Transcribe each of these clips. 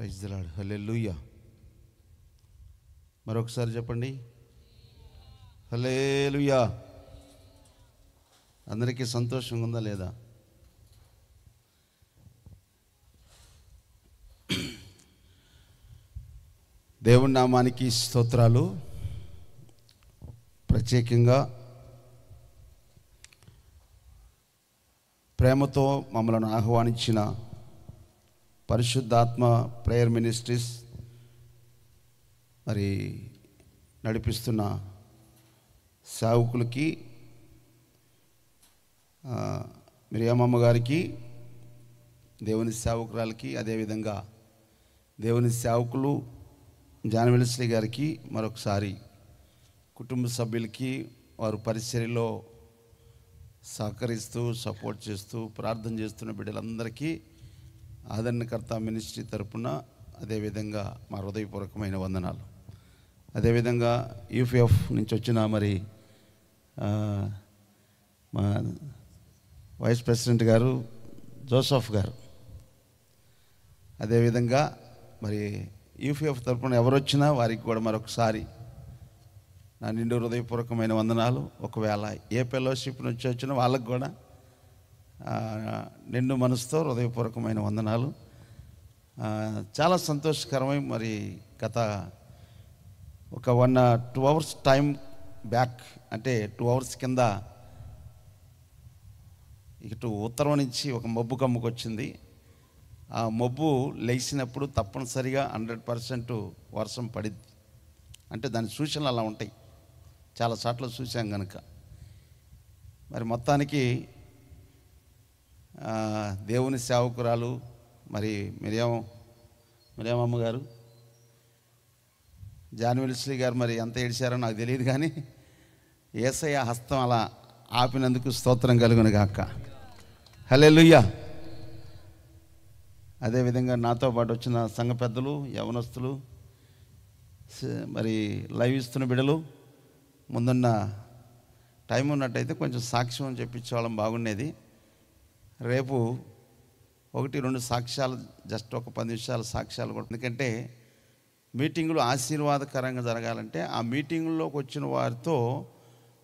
Praise the lord. హల్లెలూయా. మరొకసారి చెప్పండి, హల్లెలూయా. అందరికీ సంతోషంగా ఉందా లేదా? దేవుని నామానికి స్తోత్రాలు. ప్రత్యేకంగా ప్రేమతో మమ్మల్ని ఆహ్వానించిన పరిశుద్ధాత్మ ప్రేయర్ మినిస్ట్రీస్ మరి నడిపిస్తున్న సేవకులకి, మిరియామమ్మ గారికి, దేవుని సేవకురాలకి, అదేవిధంగా దేవుని సేవకులు జానవెల్స్లీ గారికి, మరొకసారి కుటుంబ సభ్యులకి, వారు పరిచర్యలో సహకరిస్తూ సపోర్ట్ చేస్తూ ప్రార్థన చేస్తున్న బిడ్డలందరికీ ఆదరణకర్త మినిస్ట్రీ తరపున అదేవిధంగా మా హృదయపూర్వకమైన వందనాలు. అదేవిధంగా యూపీఎఫ్ నుంచి వచ్చిన మరి మా వైస్ ప్రెసిడెంట్ గారు జోసఫ్ గారు, అదేవిధంగా మరి యూపీఎఫ్ తరపున ఎవరు వచ్చినా వారికి కూడా మరొకసారి నా నిండు హృదయపూర్వకమైన వందనాలు. ఒకవేళ ఏ ఫెలోషిప్ నుంచి వచ్చినా వాళ్ళకు కూడా నిండు మనసుతో హృదయపూర్వకమైన వందనాలు. చాలా సంతోషకరమై మరి గత ఒక 1-2 అవర్స్ టైం బ్యాక్, అంటే 2 అవర్స్ కింద ఇటు ఉత్తరం నుంచి ఒక మబ్బు కమ్ముకొచ్చింది. ఆ మబ్బు లేచినప్పుడు తప్పనిసరిగా 100% వర్షం పడిద్ది. అంటే దాని సూచనలు అలా ఉంటాయి, చాలాసార్లు చూసాం కనుక. మరి మొత్తానికి దేవుని సేవకురాలు మరి మిరియామమ్మ గారు, జానవెల్స్లీ గారు మరి ఎంత ఏడిచారో నాకు తెలియదు, కానీ యేసయ్య హస్తం అలా ఆపినందుకు స్తోత్రం కలుగును గాక. హల్లెలూయా. అదేవిధంగా నాతో పాటు వచ్చిన సంఘ పెద్దలు, యవనస్తులు, మరి లైవ్ ఇస్తున్న బిడ్డలు, ముందున్న టైం ఉన్నట్టయితే కొంచెం సాక్ష్యం చెప్పించేవాళ్ళం బాగుండేది. రేపు 1-2 సాక్ష్యాలు, జస్ట్ ఒక 10 నిమిషాల సాక్ష్యాలు కూడా. ఎందుకంటే మీటింగులు ఆశీర్వాదకరంగా జరగాలంటే ఆ మీటింగుల్లోకి వచ్చిన వారితో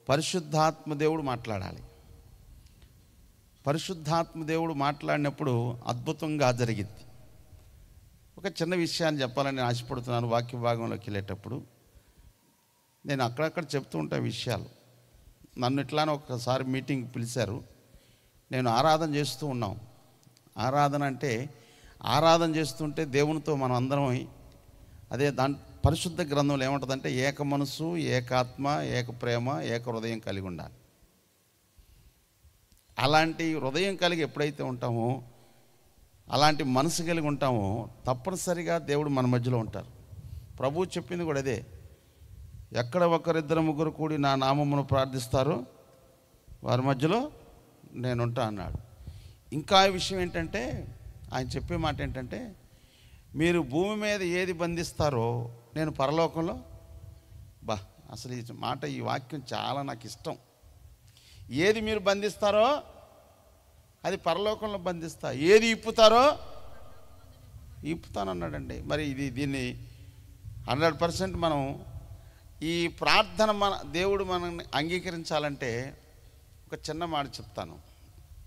పరిశుద్ధాత్మ దేవుడు మాట్లాడాలి. పరిశుద్ధాత్మ దేవుడు మాట్లాడినప్పుడు అద్భుతంగా జరిగిద్ది. ఒక చిన్న విషయాన్ని చెప్పాలని ఆశపడుతున్నాను. వాక్య భాగంలోకి వెళ్ళేటప్పుడు నేను అక్కడక్కడ చెప్తూ ఉంటా విషయాలు. నన్ను ఇట్లానే ఒకసారి మీటింగ్ పిలిచారు. నేను ఆరాధన చేస్తూ ఉన్నాం. ఆరాధన అంటే ఆరాధన చేస్తుంటే దేవునితో మనం అందరం, అదే దాని పరిశుద్ధ గ్రంథంలో ఏముంటుందంటే ఏక మనసు, ఏకాత్మ, ఏక ప్రేమ, ఏక హృదయం కలిగి ఉండాలి. అలాంటి హృదయం కలిగి ఎప్పుడైతే ఉంటామో, అలాంటి మనసు కలిగి ఉంటామో తప్పనిసరిగా దేవుడు మన మధ్యలో ఉంటారు. ప్రభువు చెప్పింది కూడా అదే, ఎక్కడ ఒకరిద్దరు ముగ్గురు కూడి నా నామమును ప్రార్థిస్తారో వారి మధ్యలో నేనుంటా అన్నాడు. ఇంకా విషయం ఏంటంటే, ఆయన చెప్పే మాట ఏంటంటే, మీరు భూమి మీద ఏది బంధిస్తారో నేను పరలోకంలో. అసలు ఈ మాట, ఈ వాక్యం చాలా నాకు ఇష్టం. ఏది మీరు బంధిస్తారో అది పరలోకంలో బంధిస్తా, ఏది ఇప్పుతారో ఇప్పుతానన్నాడండి. మరి దీన్ని 100% మనం ఈ ప్రార్థన దేవుడు మనల్ని అంగీకరించాలంటే ఒక చిన్న మాట చెప్తాను.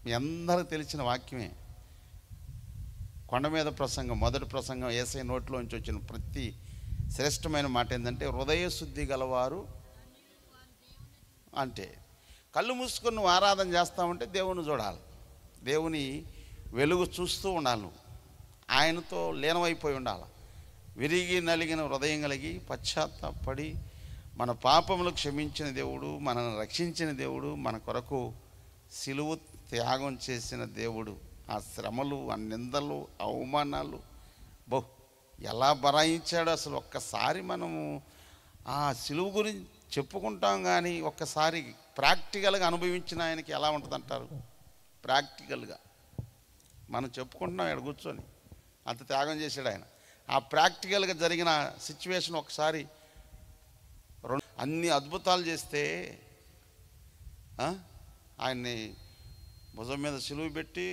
మీ అందరూ తెలిసిన వాక్యమే. కొండ మీద ప్రసంగం, మొదటి ప్రసంగం, యేసయ్య నోట్లోంచి వచ్చిన ప్రతి శ్రేష్టమైన మాట ఏంటంటే, హృదయ శుద్ధి గలవారు. అంటే కళ్ళు మూసుకొని నువ్వు ఆరాధన చేస్తామంటే దేవుని చూడాలి, దేవుని వెలుగు చూస్తూ ఉండాలి, నువ్వు ఆయనతో లీనమైపోయి ఉండాలి. విరిగి నలిగిన హృదయం కలిగి పశ్చాత్తాపడి మన పాపములు క్షమించిన దేవుడు, మనల్ని రక్షించిన దేవుడు, మన కొరకు సిలువు త్యాగం చేసిన దేవుడు, ఆ శ్రమలు, ఆ నిందలు, అవమానాలు ఎలా బరాయించాడో అసలు ఒక్కసారి మనము ఆ సిలువు గురించి చెప్పుకుంటాం, కానీ ఒక్కసారి ప్రాక్టికల్గా అనుభవించిన ఆయనకి ఎలా ఉంటుందంటారు? ప్రాక్టికల్గా మనం చెప్పుకుంటున్నాం ఇక్కడ కూర్చొని, అంత త్యాగం చేశాడు ఆయన. ఆ ప్రాక్టికల్గా జరిగిన సిచ్యువేషన్ ఒకసారి అన్ని అద్భుతాలు చేస్తే ఆయన్ని భుజం మీద సిలువ పెట్టి,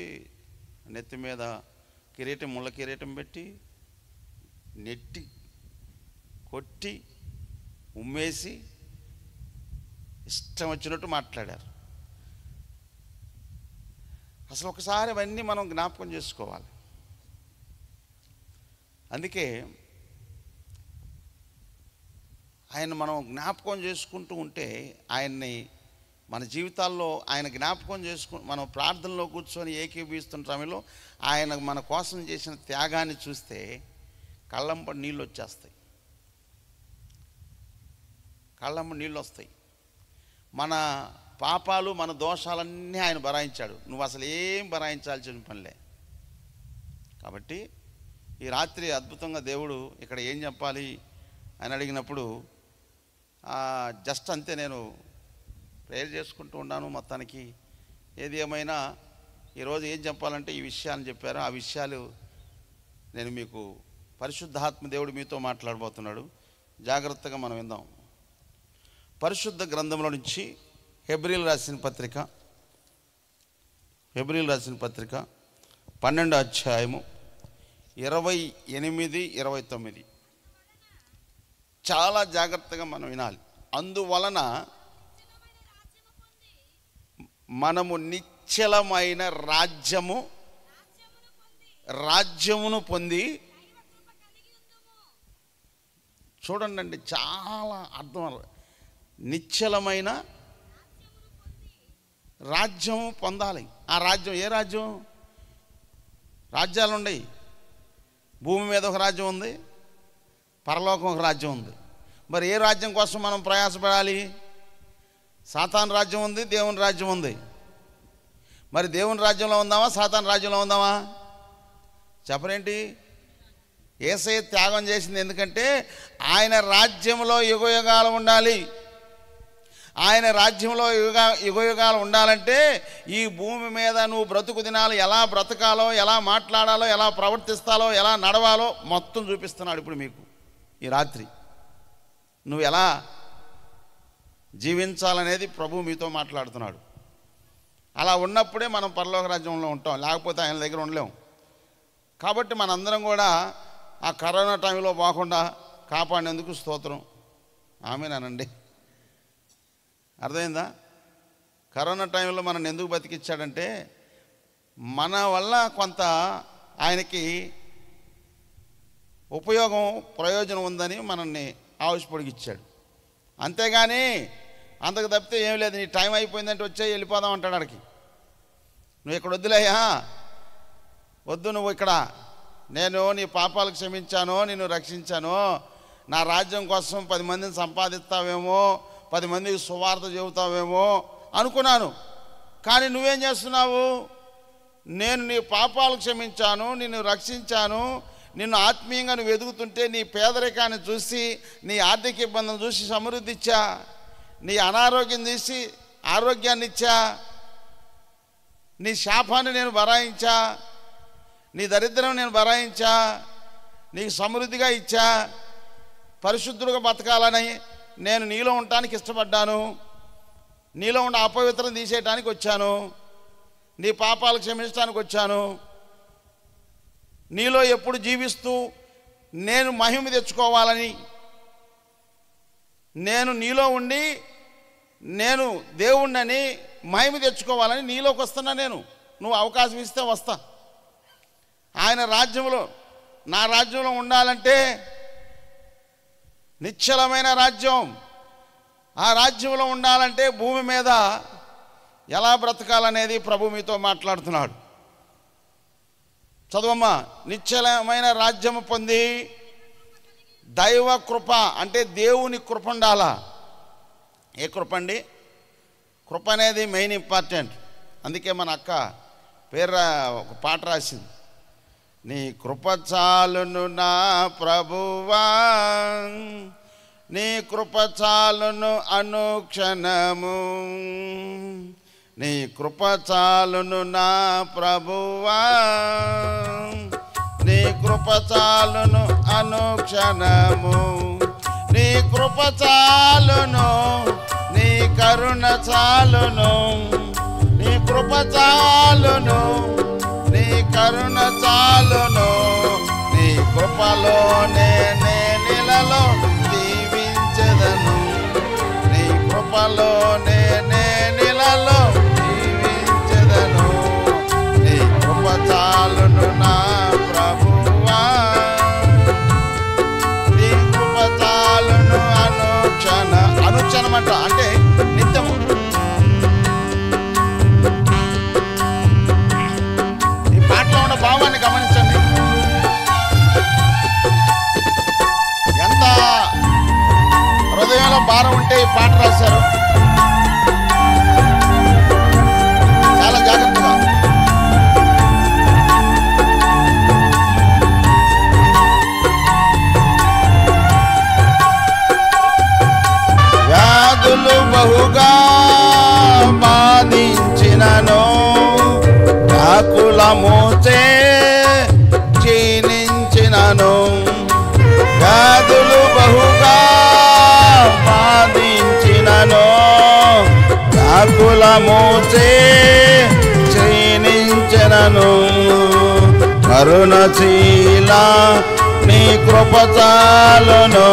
నెత్తి మీద కిరీటం, ముళ్ళ కిరీటం పెట్టి, నెట్టి కొట్టి ఉమ్మేసి ఇష్టం వచ్చినట్టు మాట్లాడారు. అసలు ఒకసారి అవన్నీ మనం జ్ఞాపకం చేసుకోవాలి. అందుకే ఆయన మనం జ్ఞాపకం చేసుకుంటూ ఉంటే ఆయన్ని మన జీవితాల్లో ఆయన జ్ఞాపకం మనం ప్రార్థనలో కూర్చొని ఏకీభవిస్తున్న సమయంలో ఆయన మన కోసం చేసిన త్యాగాన్ని చూస్తే కళ్ళంబడి నీళ్ళు వచ్చేస్తాయి, కళ్ళంబడి నీళ్ళు వస్తాయి. మన పాపాలు మన దోషాలన్నీ ఆయన భరాయించాడు. నువ్వు అసలు ఏం భరాయించాల్సిన పనిలే. కాబట్టి ఈ రాత్రి అద్భుతంగా దేవుడు ఇక్కడ ఏం చెప్పాలి అని అడిగినప్పుడు జస్ట్ అంతే నేను ప్రేయర్ చేసుకుంటూ ఉన్నాను. మొత్తానికి ఏది ఏమైనా ఈరోజు ఏం చెప్పాలంటే ఈ విషయాన్ని చెప్పారు. ఆ విషయాలు నేను మీకు పరిశుద్ధాత్మ దేవుడు మీతో మాట్లాడబోతున్నాడు. జాగ్రత్తగా మనం విందాం. పరిశుద్ధ గ్రంథంలో నుంచి హెబ్రీలు రాసిన పత్రిక 12వ అధ్యాయము 28, 29 చాలా జాగ్రత్తగా మనం వినాలి. అందువలన మనము నిశ్చలమైన రాజ్యమును పొంది, చూడండి చాలా అర్థం, నిశ్చలమైన రాజ్యం పొందాలి. ఆ రాజ్యం ఏ రాజ్యం? రాజ్యాలు ఉన్నాయి. భూమి మీద ఒక రాజ్యం ఉంది, పరలోకం ఒక రాజ్యం ఉంది. మరి ఏ రాజ్యం కోసం మనం ప్రయాసపడాలి? సాతాను రాజ్యం ఉంది, దేవుని రాజ్యం ఉంది. మరి దేవుని రాజ్యంలో ఉందామా, సాతాను రాజ్యంలో ఉందామా? చెప్పరేంటి? యేసయ్య త్యాగం చేసింది ఎందుకంటే ఆయన రాజ్యంలో యుగయుగాలు ఉండాలి. ఆయన రాజ్యంలో యుగయుగాలు ఉండాలంటే ఈ భూమి మీద నువ్వు బ్రతుకు దినాలు ఎలా బ్రతకాలో, ఎలా మాట్లాడాలో, ఎలా ప్రవర్తిస్తాలో, ఎలా నడవాలో మొత్తం చూపిస్తున్నాడు ఇప్పుడు మీకు ఈ రాత్రి. నువ్వు ఎలా జీవించాలనేది ప్రభు మీతో మాట్లాడుతున్నాడు. అలా ఉన్నప్పుడే మనం పరలోక రాజ్యంలో ఉంటాం, లేకపోతే ఆయన దగ్గర ఉండలేం. కాబట్టి మనందరం కూడా ఆ కరోనా టైంలో పోకుండా కాపాడినందుకు స్తోత్రం. ఆమేనండి. అర్థమైందా? కరోనా టైంలో మనం ఎందుకు బతికిచ్చాడంటే మన వల్ల కొంత ఆయనకి ఉపయోగం, ప్రయోజనం ఉందని మనల్ని ఆవిష్పొడిగిచ్చాడు. అంతేగాని అంతకు తప్పితే ఏం లేదు. నీ టైం అయిపోయిందంటే వచ్చే వెళ్ళిపోదాం అంటాడు అక్కడికి. నువ్వు ఇక్కడ వద్దులేయా, వద్దు, నువ్వు ఇక్కడ, నేను నీ పాపాలకు క్షమించాను, నిన్ను రక్షించాను, నా రాజ్యం కోసం 10 మందిని సంపాదిస్తావేమో, 10 మందికి సువార్త చెబుతావేమో అనుకున్నాను. కానీ నువ్వేం చేస్తున్నావు? నేను నీ పాపాలు క్షమించాను, నిన్ను రక్షించాను, నిన్ను ఆత్మీయంగా నువ్వు ఎదుగుతుంటే నీ పేదరికాన్ని చూసి, నీ ఆర్థిక ఇబ్బందులు చూసి సమృద్ధి ఇచ్చా, నీ అనారోగ్యం చూసి ఆరోగ్యాన్ని ఇచ్చా, నీ శాపాన్ని నేను భరాయించా, నీ దరిద్రం నేను భరాయించా, నీకు సమృద్ధిగా ఇచ్చా, పరిశుద్ధుడుగా బతకాలని నేను నీలో ఉండటానికి ఇష్టపడ్డాను, నీలో ఉన్న అపవిత్రం తీసేయటానికి వచ్చాను, నీ పాపాలు క్షమించడానికి వచ్చాను, నీలో ఎప్పుడు జీవిస్తూ నేను మహిమ తెచ్చుకోవాలని, నేను నీలో ఉండి నేను దేవుణ్ణని మహిమ తెచ్చుకోవాలని నీలోకి వస్తున్నా. నేను నువ్వు అవకాశం ఇస్తే వస్తా. ఆయన రాజ్యంలో, నా రాజ్యంలో ఉండాలంటే నిశ్చలమైన రాజ్యం, ఆ రాజ్యంలో ఉండాలంటే భూమి మీద ఎలా బ్రతకాలనేది ప్రభు మీతో మాట్లాడుతున్నాడు. చదువమ్మా. నిశ్చలమైన రాజ్యము పొంది దైవ కృప, అంటే దేవుని కృప ఉండాలా. ఏ కృప అండి? కృప అనేది మెయిన్ ఇంపార్టెంట్. అందుకే మన అక్క పేరు ఒక పాట రాసింది. నీ కృప చాలును నా ప్రభువా, నీ కృప చాలును అనుక్షణము, నీ కృప చాలును నా ప్రభువా, నీ కృప చాలును అనుక్షణము, నీ కృప చాలును, నీ కరుణ చాలును, నీ కృప చాలును, నీ కరుణ చాలును, నీ కృపలోనే నేనిలలో జీవించెదను, నీ కృపలోనే నేనిలలో జీవించెదను, నీ కృప చాలును నా ప్రభువా, నీ కృప చాలును అనుక్షణం అంటే నిత్యము. ఈ పాటలో ఉన్న భావాన్ని గమనించండి. ఎంత హృదయంలో భారం ఉంటే ఈ పాట రాశారు. చాలా జాగ్రత్తగా. వ్యాధులు బహుగా బాధించినను, వ్యాకులముచే క్షీణించినను, వ్యాధులు బహుగా బాధించినను, వ్యాకులముచే క్షీణించినను, కరుణశీల నీ కృప చాలును,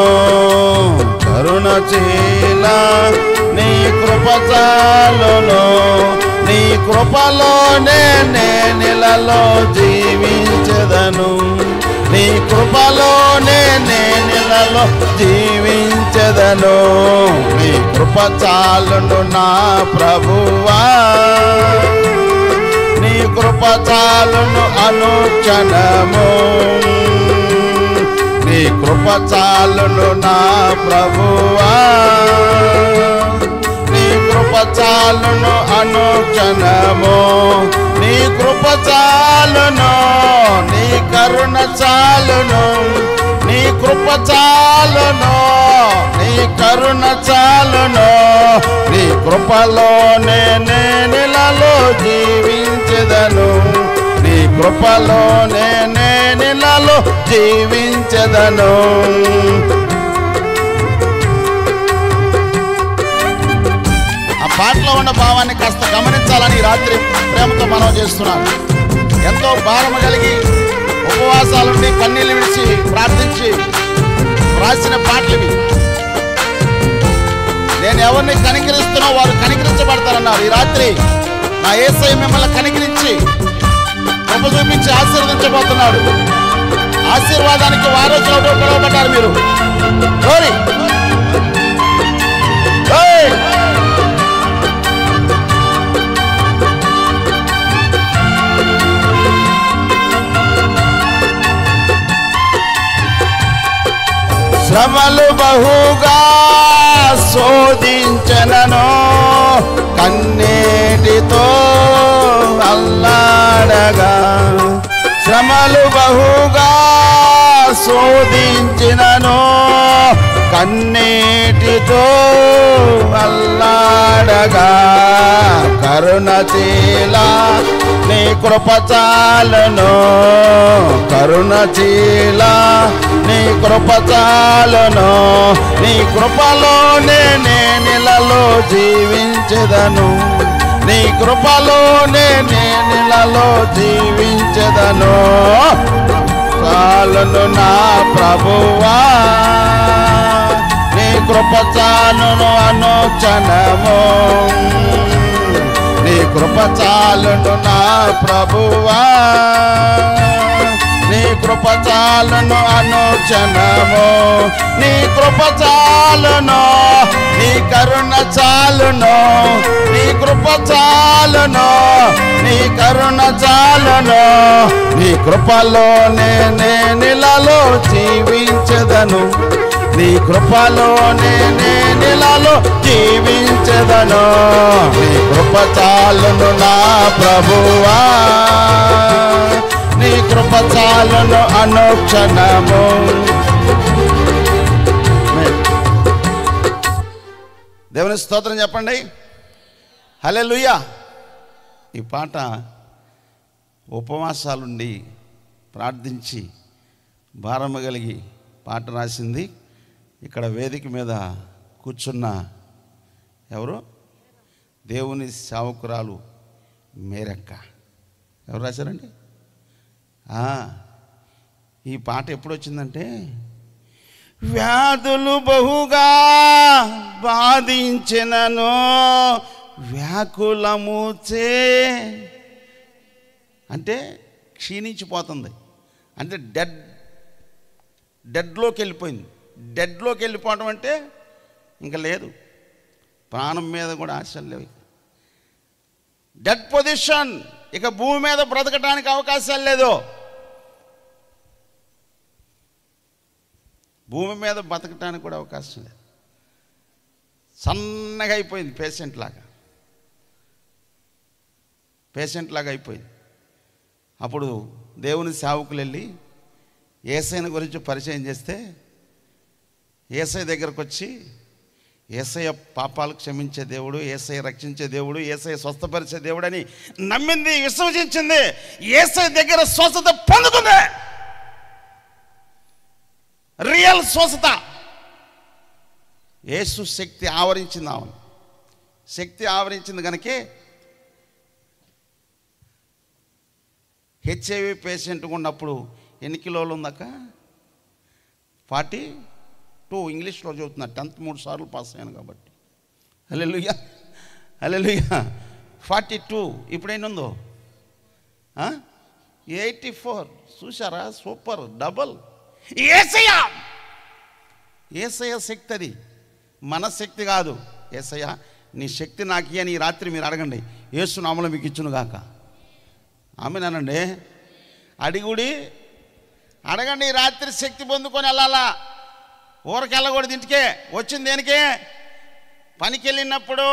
కరుణశీల నీ కృప చాలును, నీ కృపలోనే నేనిలలో జీవించెదను, నీ కృపలోనే నేనిలలో జీవించెదను, నీ కృప చాలును నా ప్రభువా, నీ కృప చాలును అనుక్షణము, నీ కృప చాలును నా ప్రభువా, నీ కృప చాలును అనుక్షణము, నీ కృప చాలును, నీ కరుణ చాలును, నీ కృప చాలును, నీ కరుణ చాలును, నీ కృపలోనే నేనిలలో జీవించెదను, నీ కృపలోనే నేనిలలో జీవించెదను. ఆ పాటలో ఉన్న భావాన్ని కాస్త గమనించాలని రాత్రి ప్రేమతో మనం చేస్తున్నాను. ఎంతో భారము కలిగి ఉపవాసాలుండి కన్నీళ్ళు విడిచి ప్రార్థించి రాసిన పాటలు. నేను ఎవరిని కనికరిస్తున్నా వారు కనికరించబడతారన్నారు. ఈ రాత్రి నా యేసయ్య మిమ్మల్ని కనికరించి కృప చూపించి ఆశీర్వదించబోతున్నాడు. ఆశీర్వాదానికి వారసులతో పిలువబడ్డారు మీరు. శ్రమలు బహుగా శోధించనను, కన్నీటితో అల్లాడగా, శ్రమలు బహుగా శోధించినను, కన్నీటితో అల్లాడగా, కరుణశీల నీ కృప చాలును, కరుణశీల నీ కృప చాలును, నీ కృపలోనే నేనిలలో జీవించెదను, నీ కృపలోనే నేనిలలో జీవించెదను, చాలును నా ప్రభువా, నీ కృప చాలును అనుక్షణము, నీ కృప చాలును నా ప్రభువా, నీ కృప చాలును అనుక్షణము, నీ కృప చాలును, నీ కరుణ చాలును, నీ కృప చాలును, నీ కరుణ చాలును, నీ కృపలోనే నేనిలలో జీవించెదను, నీ కృపలోనే నేనిలలో జీవించెదను, నీ కృప చాలును నా ప్రభువా, నీ కృప చాలును అనుక్షణము. దేవుని స్తోత్రం చెప్పండి. హల్లెలూయా. ఈ పాట ఉపవాసాలుండి ప్రార్థించి భారము కలిగి పాట రాసింది. ఇక్కడ వేదిక మీద కూర్చున్న ఎవరు? దేవుని సేవకురాలు మేరక్క. ఎవరు రాశారండి? ఈ పాట ఎప్పుడు వచ్చిందంటే, వ్యాధులు బహుగా బాధించినను వ్యాకులముచే, అంటే క్షీణించిపోతుంది, అంటే డెడ్లోకి వెళ్ళిపోయింది. డెడ్లోకి వెళ్ళిపోవడం అంటే ఇంకా లేదు, ప్రాణం మీద కూడా ఆశలు లేవు, డెడ్ పొజిషన్, ఇక భూమి మీద బ్రతకడానికి అవకాశాలు లేదు. భూమి మీద బతకటానికి కూడా అవకాశం లేదు. సన్నగా అయిపోయింది, పేషెంట్ లాగా అయిపోయింది. అప్పుడు దేవుని సేవకులు వెళ్ళి యేసయ్యను గురించి పరిచయం చేస్తే, యేసయ్య దగ్గరకు వచ్చి, యేసయ్య పాపాలు క్షమించే దేవుడు, యేసయ్య రక్షించే దేవుడు, యేసయ్య స్వస్థపరిచే దేవుడు అని నమ్మింది, విశ్వసించింది. యేసయ్య దగ్గర స్వస్థత పొందుకుంది, రియల్ స్వస్థత. యేసు శక్తి ఆవరించింది, ఆమెను శక్తి ఆవరించింది కనుకే హెచ్ఐవి పేషెంట్గా ఉన్నప్పుడు ఎన్ని కిలోలు ఉందాక? 42. ఇంగ్లీష్లో చదువుతున్నా, 10th 3 సార్లు పాస్ అయ్యాను కాబట్టి. హల్లెలూయా, హల్లెలూయా. 42. ఇప్పుడు ఎన్ని ఉందో? 84. చూసారా? Super, double. యేసయ్య శక్తి అది, మన శక్తి కాదు. యేసయ్య నీ శక్తి నాకు ఇయ్యని ఈ రాత్రి మీరు అడగండి, యేసు నామములో మీకు ఇచ్చును గాక. ఆమేనండి. అడిగుడి, అడగండి. ఈ రాత్రి శక్తి పొందుకొని వెళ్ళాలా, ఊరకెళ్ళకూడదు. ఇంటికే వచ్చింది దేనికే? పనికి వెళ్ళినప్పుడు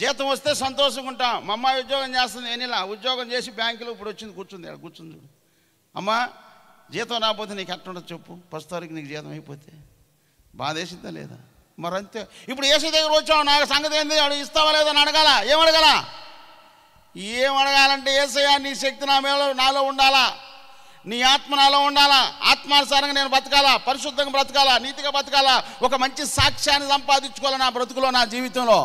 జీతం వస్తే సంతోషంగా ఉంటాం. మా అమ్మాయి ఉద్యోగం చేస్తుంది, ఏనిలా ఉద్యోగం చేసి బ్యాంకులో ఇప్పుడు వచ్చింది, కూర్చుంది చూడు. అమ్మా జీతం రాకపోతే నీకు ఎట్లా ఉండదు చెప్పు? ఫస్ట్ తారీఖు నీకు జీతం అయిపోతే బాధ వేసిందా లేదా? మరి అంతే. ఇప్పుడు యేసు దగ్గర వచ్చావు, నాకు సంగతి ఏంది, అడు ఇస్తావా లేదా అని అడగాల. ఏం అడగాలంటే, యేసయ్య నీ శక్తి నాలో ఉండాలా, నీ ఆత్మ నాలో ఉండాలా, ఆత్మానుసారంగా నేను బతకాలా, పరిశుద్ధంగా బ్రతకాలా, నీతిగా బతకాలా, ఒక మంచి సాక్ష్యాన్ని సంపాదించుకోవాలా నా బ్రతుకులో, నా జీవితంలో.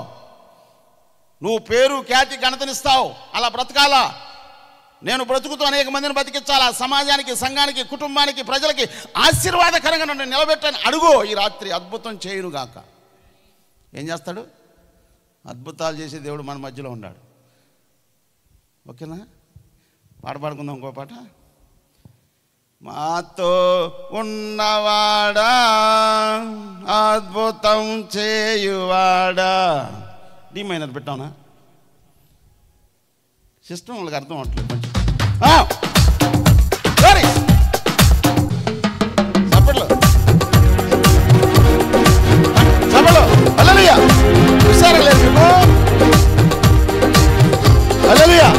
నువ్వు పేరు ఖ్యాతి ఘనతనిస్తావు, అలా బ్రతకాలా. నేను బ్రతుకుతూ అనేక మందిని బతికించాలా, సమాజానికి, సంఘానికి, కుటుంబానికి, ప్రజలకి ఆశీర్వాదకరంగా నన్ను నిలబెట్టని అడుగు. ఈ రాత్రి అద్భుతం చేయునుగాక. ఏం చేస్తాడు? అద్భుతాలు చేసే దేవుడు మన మధ్యలో ఉన్నాడు. ఓకేనా? పాడుకుందాం ఇంకో పాట. మాతో ఉన్నవాడా, అద్భుతం చేయువాడా. డి మైనర్ పెట్టావునా? సిస్టమ్ వాళ్ళకి అర్థం అవట్లేదు కొంచెం. సపర్లు హల్లెలూయా. చూసారా లేదు మీకు? హల్లెలూయా.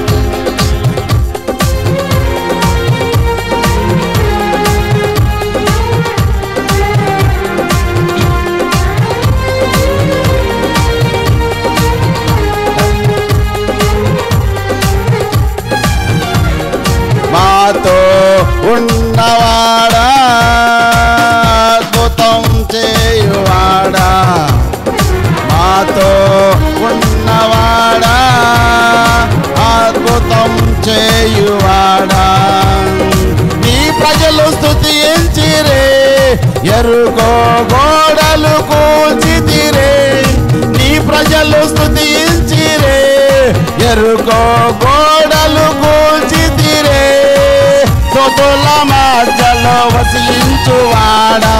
మాతో ఉన్నవాడా, అద్భుతం చేయువాడా. మాతో ఉన్నవాడా, అద్భుతం చేయువాడా. నీ ప్రజలు స్తుతించిరే, ఎరుకో గోడలు కూల్చితిరే. నీ ప్రజలు స్తుతించిరే, ఎరుకో గోడలు కూల్చితిరే. స్తుతుల మధ్యలో వసించువాడా,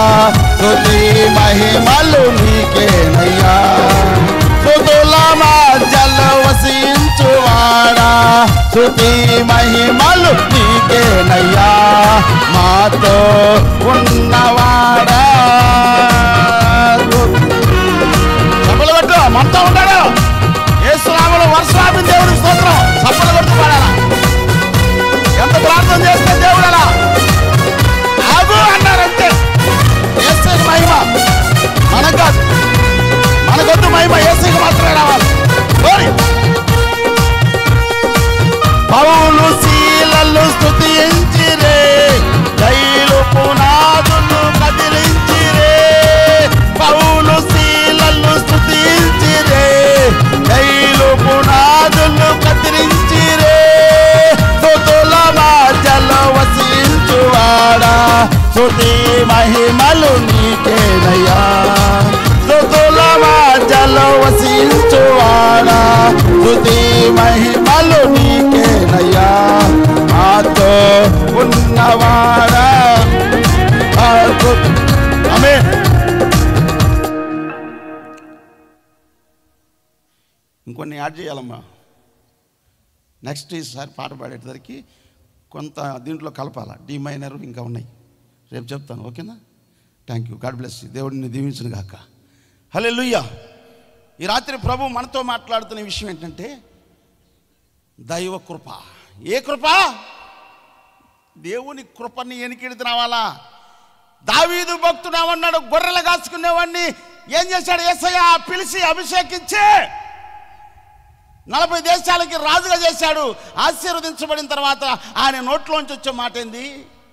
స్తుతి మహిమలు నీకేనయ్యా. స్తుతుల మధ్యలో వసించువాడా, స్తుతి మహిమలు నీకేనయ్యా. మాతో ఉన్నవాడా. సభలు కొట్టు, మనతో ఉన్నాడు. యేసు నామములో వర్షాపి దేవుడికి స్తోత్రం. సభలు కొట్టు పాడాలా. ఎంత ప్రార్థన చేస్తే దేవుడు అలా ఆగు అన్నారంటే. యేసయ్యకి మహిమ, మనకు కాదు. మనకొద్దు మహిమ, యేసయ్యకి మాత్రమే రావాలి. పౌలు శీలలు స్తుతించిరే, జైలు పునాదులు కదిలించిరే. పౌలు శీలలు స్తుతించిరే, జైలు పునాదులు కదిలించిరే. స్తుతుల మధ్యలో వసించువాడా, స్తుతి మహిమలు నీకేనయ్యా, మాతో ఉన్నవాడా. ఆమేన్. ఇంకొన్ని యాడ్ చేయాలమ్మా. నెక్స్ట్ ఈసారి పాట పాడేసరికి కొంత దీంట్లో కలపాల. డి మైనర్ ఇంకా ఉన్నాయి, రేపు చెప్తాను. ఓకేనా? Thank you. God bless you. దేవుడిని దీవించును గాక. హల్లెలూయా. ఈ రాత్రి ప్రభు మనతో మాట్లాడుతున్న విషయం ఏంటంటే దైవ కృప. ఏ కృప? దేవుని కృపని ఎనికిడితే రావాలా. దావీదు భక్తుడు ఏమన్నాడు? గొర్రెలు కాసుకునేవాడిని ఏం చేశాడు? యేసయ్య పిలిచి అభిషేకించి 40 దేశాలకి రాజుగా చేశాడు. ఆశీర్వదించబడిన తర్వాత ఆయన నోట్లోంచి వచ్చే మాట ఏంది?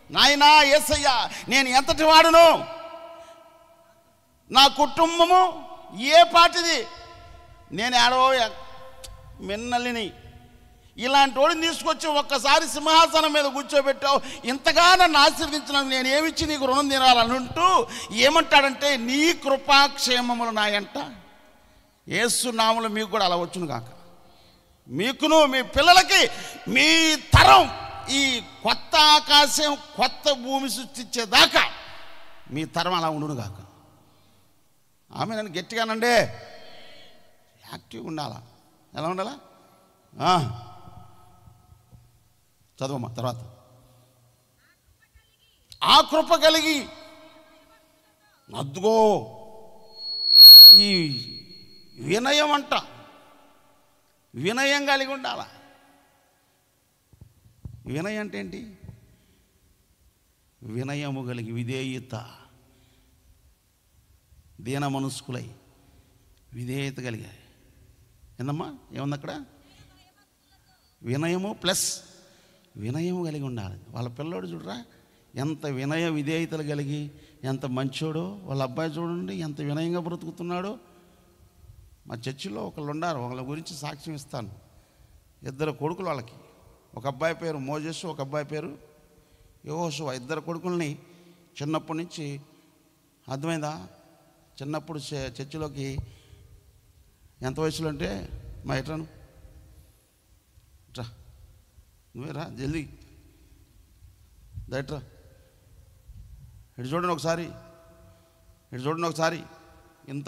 నాయనా యేసయ్య, నేను ఎంతటి వాడును, నా కుటుంబము ఏ పాటిది, నేను ఏడో మిన్నలిని, ఇలాంటి వాడిని తీసుకొచ్చి ఒక్కసారి సింహాసనం మీద కూర్చోబెట్టావు, ఇంతగా నన్ను ఆశీర్వదించినందుకు నేను ఏమిచ్చి నీకు రుణం తినాలనుంటూ ఏమంటాడంటే, నీ కృపాక్షేమములు నాయంట. యేసు నామములో మీకు కూడా అలా వచ్చును గాక. మీకును మీ పిల్లలకి మీ తరం ఈ కొత్త ఆకాశం కొత్త భూమి సృష్టించేదాకా మీ తరం అలా ఉండును గాక. ఆమె నన్ను గట్టిగానండి. యాక్టివ్గా ఉండాలా. ఎలా ఉండాలా? చదవమ్మా తర్వాత. ఆ కృప కలిగి అద్దుగో ఈ వినయం అంట. వినయం కలిగి ఉండాలా. వినయం అంటే ఏంటి? వినయము కలిగి విధేయత, దీన మనస్కులై విధేయత కలిగాయి. ఏందమ్మా ఏముంది అక్కడ? వినయము ప్లస్ వినయము కలిగి ఉండాలి. వాళ్ళ పిల్లోడు చూడరా ఎంత వినయ విధేయతలు కలిగి ఎంత మంచోడో. వాళ్ళ అబ్బాయి చూడండి ఎంత వినయంగా బ్రతుకుతున్నాడో. మా చర్చిలో ఒకళ్ళు ఉన్నారు, వాళ్ళ గురించి సాక్ష్యం ఇస్తాను. 2 కొడుకులు వాళ్ళకి. ఒక అబ్బాయి పేరు మోజెస్, ఒక అబ్బాయి పేరు యెహోషువ. 2 కొడుకుల్ని చిన్నప్పటి నుంచి, అర్థమైందా, చిన్నప్పుడు చర్చిలోకి ఎంత వయసులో అంటే మా ఎట్రాను రా, నువ్వే రా జల్దీ దయట్రా, ఇటు చూడండి ఒకసారి, ఇటు చూడండి ఒకసారి. ఇంత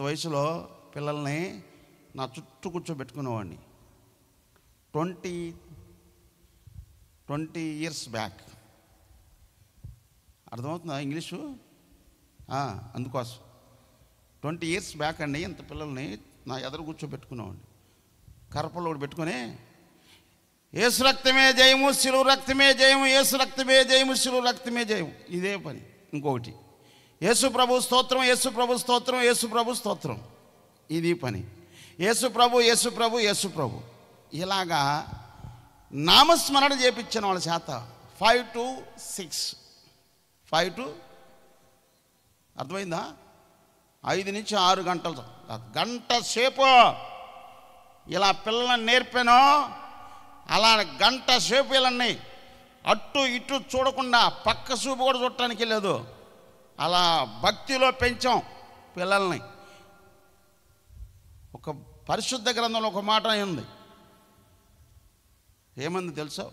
వయసులో పిల్లల్ని నా చుట్టూ కూర్చోబెట్టుకునేవాడిని. 20 years బ్యాక్. అర్థమవుతుందా ఇంగ్లీషు? అందుకోసం 20 years బ్యాక్ అండి. ఇంత పిల్లల్ని నా ఎదురు కూర్చోబెట్టుకునేవాడిని. కర్రపల్లో ఒకటి పెట్టుకొని, యేసు రక్తమే జయము, శిలువ రక్తమే జయము, యేసు రక్తమే జయము, శిలువ రక్తమే జయము. ఇదే పని. ఇంకొకటి, యేసు ప్రభు స్తోత్రం, యేసు ప్రభు స్తోత్రం, యేసు ప్రభు స్తోత్రం. ఇది పని. యేసు ప్రభు, యేసు ప్రభు, యేసు ప్రభు. ఇలాగా నామస్మరణ చేయించాను వాళ్ళ చేత. 5 to 6, 5 to, అర్థమైందా, 5 నుంచి 6 గంటలు, గంట సేపు ఇలా పిల్లల్ని నేర్పాను. అలా గంట సేపు వీళ్ళని అటు ఇటు చూడకుండా, పక్క చూపు కూడా చూడటానికి లేదు, అలా భక్తిలో పెంచాం పిల్లల్ని. ఒక పరిశుద్ధ గ్రంథంలో ఒక మాట ఉంది. ఏమంది తెలుసా?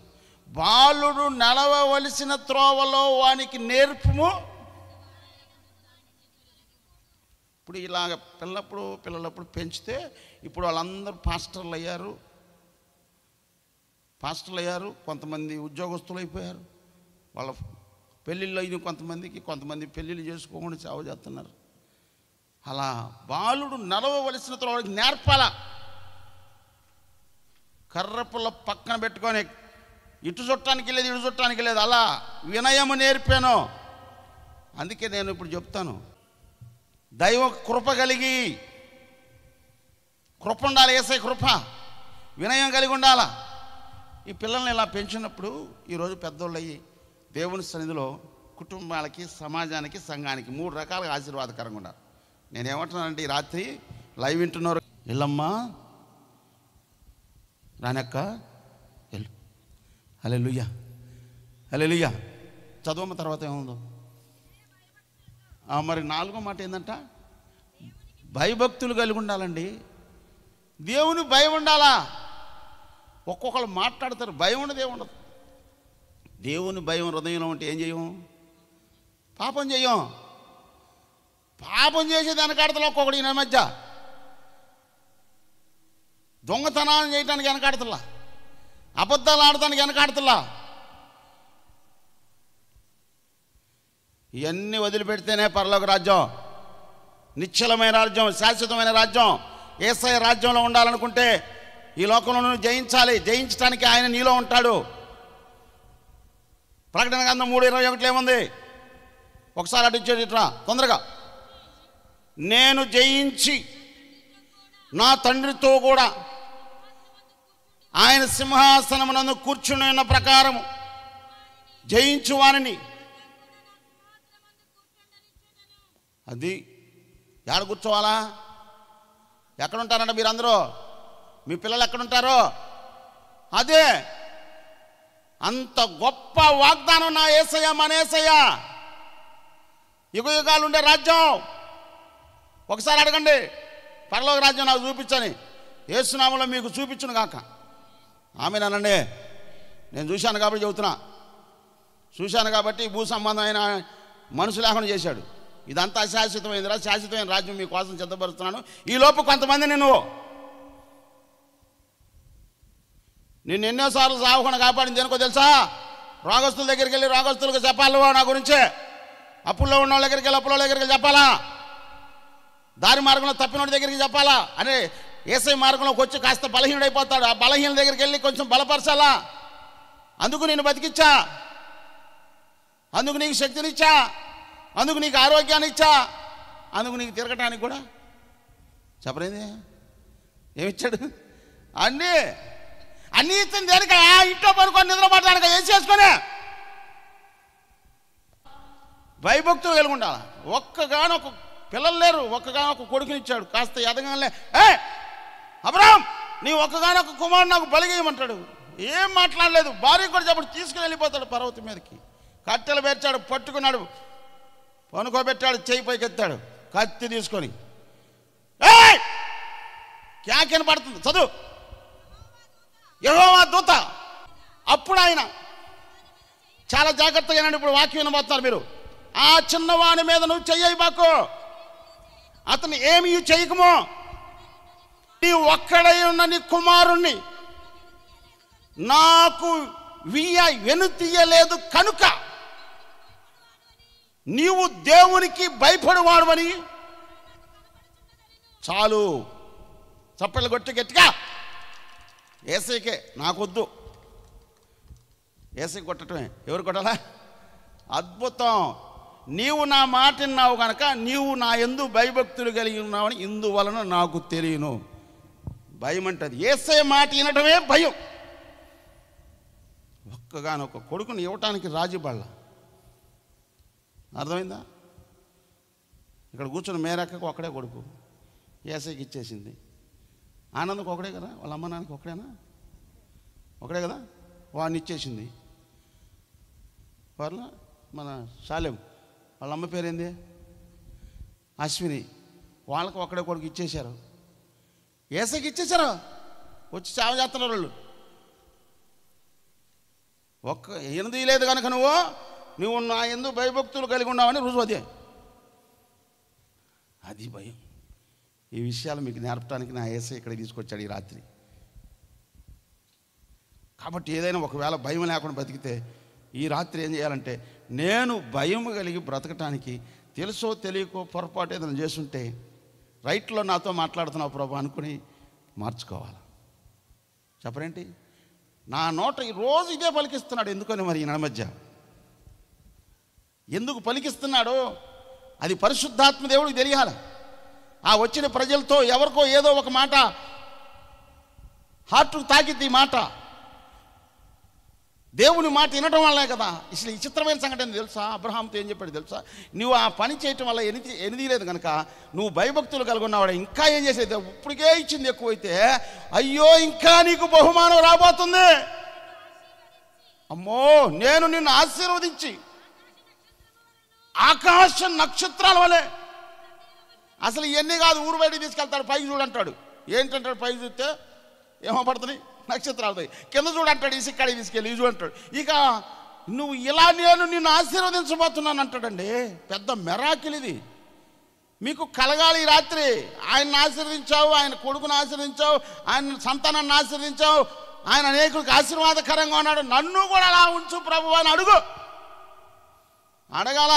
బాలుడు నడవవలసిన త్రోవలో వానికి నేర్పుము. ఇప్పుడు ఇలాగ పిల్లలప్పుడు పెంచితే ఇప్పుడు వాళ్ళందరూ పాస్టర్లు అయ్యారు, కొంతమంది ఉద్యోగస్తులు అయిపోయారు. వాళ్ళ పెళ్ళిళ్ళు అయిన కొంతమంది పెళ్ళిళ్ళు చేసుకోకుండా సేవ చేస్తున్నారు. అలా బాలుడు నడవవలసిన త్రోవకి నేర్పాల. కర్రపుల్ల పక్కన పెట్టుకొని ఇటు చుట్టానికి లేదు, ఇటు చుట్టానికి లేదు, అలా వినయము నేర్పాను. అందుకే నేను ఇప్పుడు చెప్తాను, దైవ కృప కలిగి, కృప ఉండాలి, యేసయ్య కృప, వినయం కలిగి ఉండాలా. ఈ పిల్లల్ని ఇలా పెంచినప్పుడు ఈరోజు పెద్దోళ్ళు అయ్యి దేవుని సన్నిధిలో కుటుంబాలకి, సమాజానికి, సంఘానికి 3 రకాలుగా ఆశీర్వాదకరంగా ఉండాలి. నేనేమంటున్నానంటే, ఈ రాత్రి లైవ్ వింటున్నారు, వెళ్ళమ్మా రానక్క వెళ్ళు. హల్లెలూయా, హల్లెలూయా. చదవమ్మ తర్వాత ఏముందో. మరి 4వ మాట ఏంటంట? భయభక్తులు కలిగి ఉండాలండి. దేవుని భయం ఉండాలా. ఒక్కొక్కరు మాట్లాడతారు, భయం ఉండదు, ఏముండదు. దేవుని భయం హృదయంలో ఉంటే ఏం చేయం? పాపం చేయం. పాపం చేసే వెనకాడతలో ఒక్కొక్కడు ఈ మధ్య దొంగతనాలు చేయడానికి వెనకాడతలా, అబద్ధాలు ఆడటానికి వెనకాడతలా. ఇవన్నీ వదిలిపెడితేనే పరలోక రాజ్యం, నిశ్చలమైన రాజ్యం, శాశ్వతమైన రాజ్యం. యేసయ్య రాజ్యంలో ఉండాలనుకుంటే ఈ లోకంలో నువ్వు జయించాలి. జయించడానికి ఆయన నీలో ఉంటాడు. ప్రకటన గ్రంథం 3:21 ఏముంది? ఒకసారి అటు ఇచ్చేది ఇట్లా తొందరగా. నేను జయించి నా తండ్రితో కూడా ఆయన సింహాసనమునందు కూర్చుని ఉన్న ప్రకారము జయించు వారిని. అది ఎక్కడ కూర్చోవాలా? ఎక్కడుంటారంట మీరందరూ? మీ పిల్లలు ఎక్కడుంటారో అదే. అంత గొప్ప వాగ్దానం నా యేసయ్య, మన యేసయ్య. యుగ యుగాలు ఉండే రాజ్యం. ఒకసారి అడగండి, పరలోక రాజ్యం నాకు చూపించని. యేసునామములో మీకు చూపించును గాక. ఆమేనండి. నేను చూశాను కాబట్టి చెబుతున్నా. చూశాను కాబట్టి భూ సంబంధమైన మనసు లేకుండా చేశాడు. ఇదంతా శాశ్వతమైనదిరా, శాశ్వతమైన రాజ్యం మీకోసం సిద్ధపరుస్తున్నాను. ఈ లోపు కొంతమంది నిన్ను ఎన్నోసార్లు సావకుండా కాపాడింది దేనికో తెలుసా? రోగస్తుల దగ్గరికి వెళ్ళి రోగస్తులకు చెప్పాలి నా గురించే. అప్పుల్లో ఉన్న వాళ్ళ దగ్గరికి వెళ్ళి అప్పుల దగ్గరికి చెప్పాలా? దారి మార్గంలో తప్పినోడి దగ్గరికి చెప్పాలా? అనే యేసయ్య మార్గంలోకి వచ్చి కాస్త బలహీనుడైపోతాడు. ఆ బలహీన దగ్గరికి వెళ్ళి కొంచెం బలపరచాలా. అందుకు నేను బతికిచ్చా, అందుకు నీకు శక్తినిచ్చా, అందుకు నీకు ఆరోగ్యాన్ని ఇచ్చా, అందుకు నీకు తిరగటానికి కూడా చెప్పలేదు. ఏమిచ్చాడు? అన్నీ ఇస్తుంది. దేనిక? ఇంట్లో పనుకొని నిద్రపడటానికి ఏం చేసుకొని భయభక్తులు కలిగి ఉండాలి. ఒక్కగానొక పిల్లలు లేరు, ఒక్కగానొక కొడుకునిచ్చాడు. కాస్త ఎదగానే అబ్రహాం నీ ఒక్కగానొక కుమారుడు నాకు బలిగేయమంటాడు. ఏం మాట్లాడలేదు. భార్య కూడా చెప్పడు, తీసుకుని వెళ్ళిపోతాడు పర్వతం మీదకి. కట్టెలు పేర్చాడు, పట్టుకున్నాడు, పనుకోబెట్టాడు, చేయి పైకి ఎత్తాడు కత్తి తీసుకొని. క్యాకెన్ పడుతుంది, చదువు. యెహోవా దూత. అప్పుడు ఆయన చాలా జాగ్రత్తగా వినండి. ఇప్పుడు వాక్యం వినబోతున్నారు మీరు. ఆ చిన్నవాని మీద నువ్వు చెయ్యి బాకు, అతను ఏమి చేయకమో, నీ ఒక్కడై ఉన్న నీ కుమారుణ్ణి నాకు వెనుతీయలేదు కనుక నీవు దేవునికి భయపడవాడువని. చాలు, చప్పట్లు కొట్టి గట్టిగా. యేసయ్యకే, నాకొద్దు. యేసయ్య కొట్టడమే. ఎవరు కొట్టాలా? అద్భుతం. నీవు నా మాట విన్నావు కనుక నీవు నా యందు భయభక్తులు కలిగి ఉన్నావని ఇందువలన నాకు తెలియను. భయం అంటది. యేసయ్య మాట వినటమే భయం. ఒక్కగానొక కొడుకుని ఇవ్వటానికి రాజీబళ్ళ. అర్థమైందా? ఇక్కడ కూర్చున్న మేరక్కకు ఒక్కడే కొడుకు, యేసయ్యకి ఇచ్చేసింది. ఆనందకు ఒకడే కదా, వాళ్ళ అమ్మ నాన్నకి ఒకడేనా? ఒకడే కదా, వాడిని ఇచ్చేసింది. వాళ్ళ మన శాలెం వాళ్ళ అమ్మ పేరేంది? అశ్విని. వాళ్ళకి ఒకడే కొడుకు ఇచ్చేశారు. యేసయ్యకి ఇచ్చేశారు. వచ్చి చావ చేస్తున్నారు వాళ్ళు. ఎనిమిది లేదు కనుక నువ్వు నా యందు భయభక్తులు కలిగి ఉన్నావని రుజువు. అది భయం. ఈ విషయాలు మీకు నేర్పడానికి నా యేసయ్య ఇక్కడ తీసుకొచ్చాడు ఈ రాత్రి. కాబట్టి ఏదైనా ఒకవేళ భయం లేకుండా బతికితే ఈ రాత్రి ఏం చేయాలంటే, నేను భయం కలిగి బ్రతకటానికి తెలుసో తెలియకో పొరపాటు ఏదైనా చేస్తుంటే రైట్లో నాతో మాట్లాడుతున్నావు ప్రభు అనుకుని మార్చుకోవాలి. చెప్పరేంటి? నా నోట ఈరోజు ఇదే పలికిస్తున్నాడు. ఎందుకని మరి ఈ మధ్య ఎందుకు పలికిస్తున్నాడో అది పరిశుద్ధాత్మ దేవుడికి తెలియాలి. ఆ వచ్చిన ప్రజలతో ఎవరికో ఏదో ఒక మాట హార్ట్కు తాకిద్ది. ఈ మాట దేవుని మాట వినటం వల్లే కదా. అసలు ఈ చిత్రమైన సంఘటన తెలుసా? అబ్రహాంతో ఏం చెప్పాడు తెలుసా? నువ్వు ఆ పని చేయటం వల్ల ఎనిది లేదు కనుక నువ్వు భయభక్తులు కలిగి ఉన్నావాడు. ఇంకా ఏం చేసేది? ఇప్పటికే ఇచ్చింది ఎక్కువైతే అయ్యో ఇంకా నీకు బహుమానం రాబోతుంది. అమ్మో, నేను నిన్ను ఆశీర్వదించి ఆకాశ నక్షత్రాల వలె. అసలు ఇవన్నీ కాదు, ఊరు బయటికి తీసుకెళ్తాడు, పైకి చూడంటాడు. ఏంటంటాడు? పైకి చూస్తే ఏమో పడుతున్నాయి, నక్షత్రాలు. కింద చూడంటాడు, ఇసుక్కడికి తీసుకెళ్ళి ఇజు అంటాడు. ఇక నువ్వు ఇలా నేను నిన్ను ఆశీర్వదించబోతున్నాను అంటాడండి. పెద్ద మెరాకిల్ ఇది. మీకు కలగాలి ఈ రాత్రి. ఆయన్ని ఆశీర్వదించావు, ఆయన కొడుకును ఆశీర్వదించావు, ఆయన సంతానాన్ని ఆశీర్వదించావు, ఆయన అనేకులకు ఆశీర్వాదకరంగా ఉన్నాడు. నన్ను కూడా అలా ఉంచు ప్రభు అని అడుగు. అడగాల.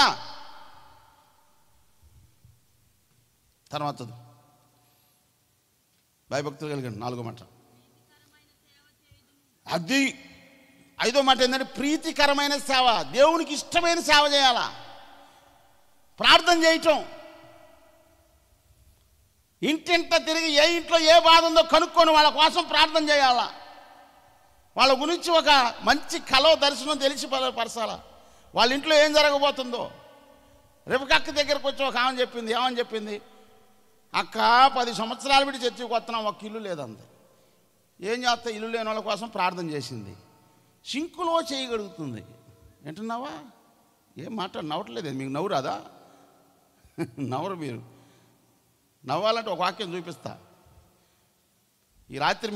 తర్వాత భయభక్తులు కలిగండి. 4వ మాట. అది 5వ మాట ఏంటంటే ప్రీతికరమైన సేవ. దేవునికి ఇష్టమైన సేవ చేయాలా. ప్రార్థన చేయటం. ఇంటింట తిరిగి ఏ ఇంట్లో ఏ బాధ ఉందో కనుక్కొని వాళ్ళ కోసం ప్రార్థన చేయాలా. వాళ్ళ గురించి ఒక మంచి కలో దర్శనం తెలిసి పరచాలా. వాళ్ళ ఇంట్లో ఏం జరగబోతుందో. రేపుకక్క దగ్గరకు వచ్చి ఒక ఆమె చెప్పింది. ఏమని చెప్పింది? అక్క 10 సంవత్సరాలు పెట్టి చర్చికి వస్తున్నాం, ఒక ఇల్లు లేదంది. ఏం చేస్తా? ఇల్లు లేని వాళ్ళ కోసం ప్రార్థన చేసింది. సింకులో చేయగలుగుతుంది. వింటున్నావా? ఏం మాట నవ్వట్లేదు. మీకు నవ్వు రాదా? నవ్వరు మీరు. నవ్వాలంటే ఒక వాక్యం చూపిస్తా. ఈ రాత్రి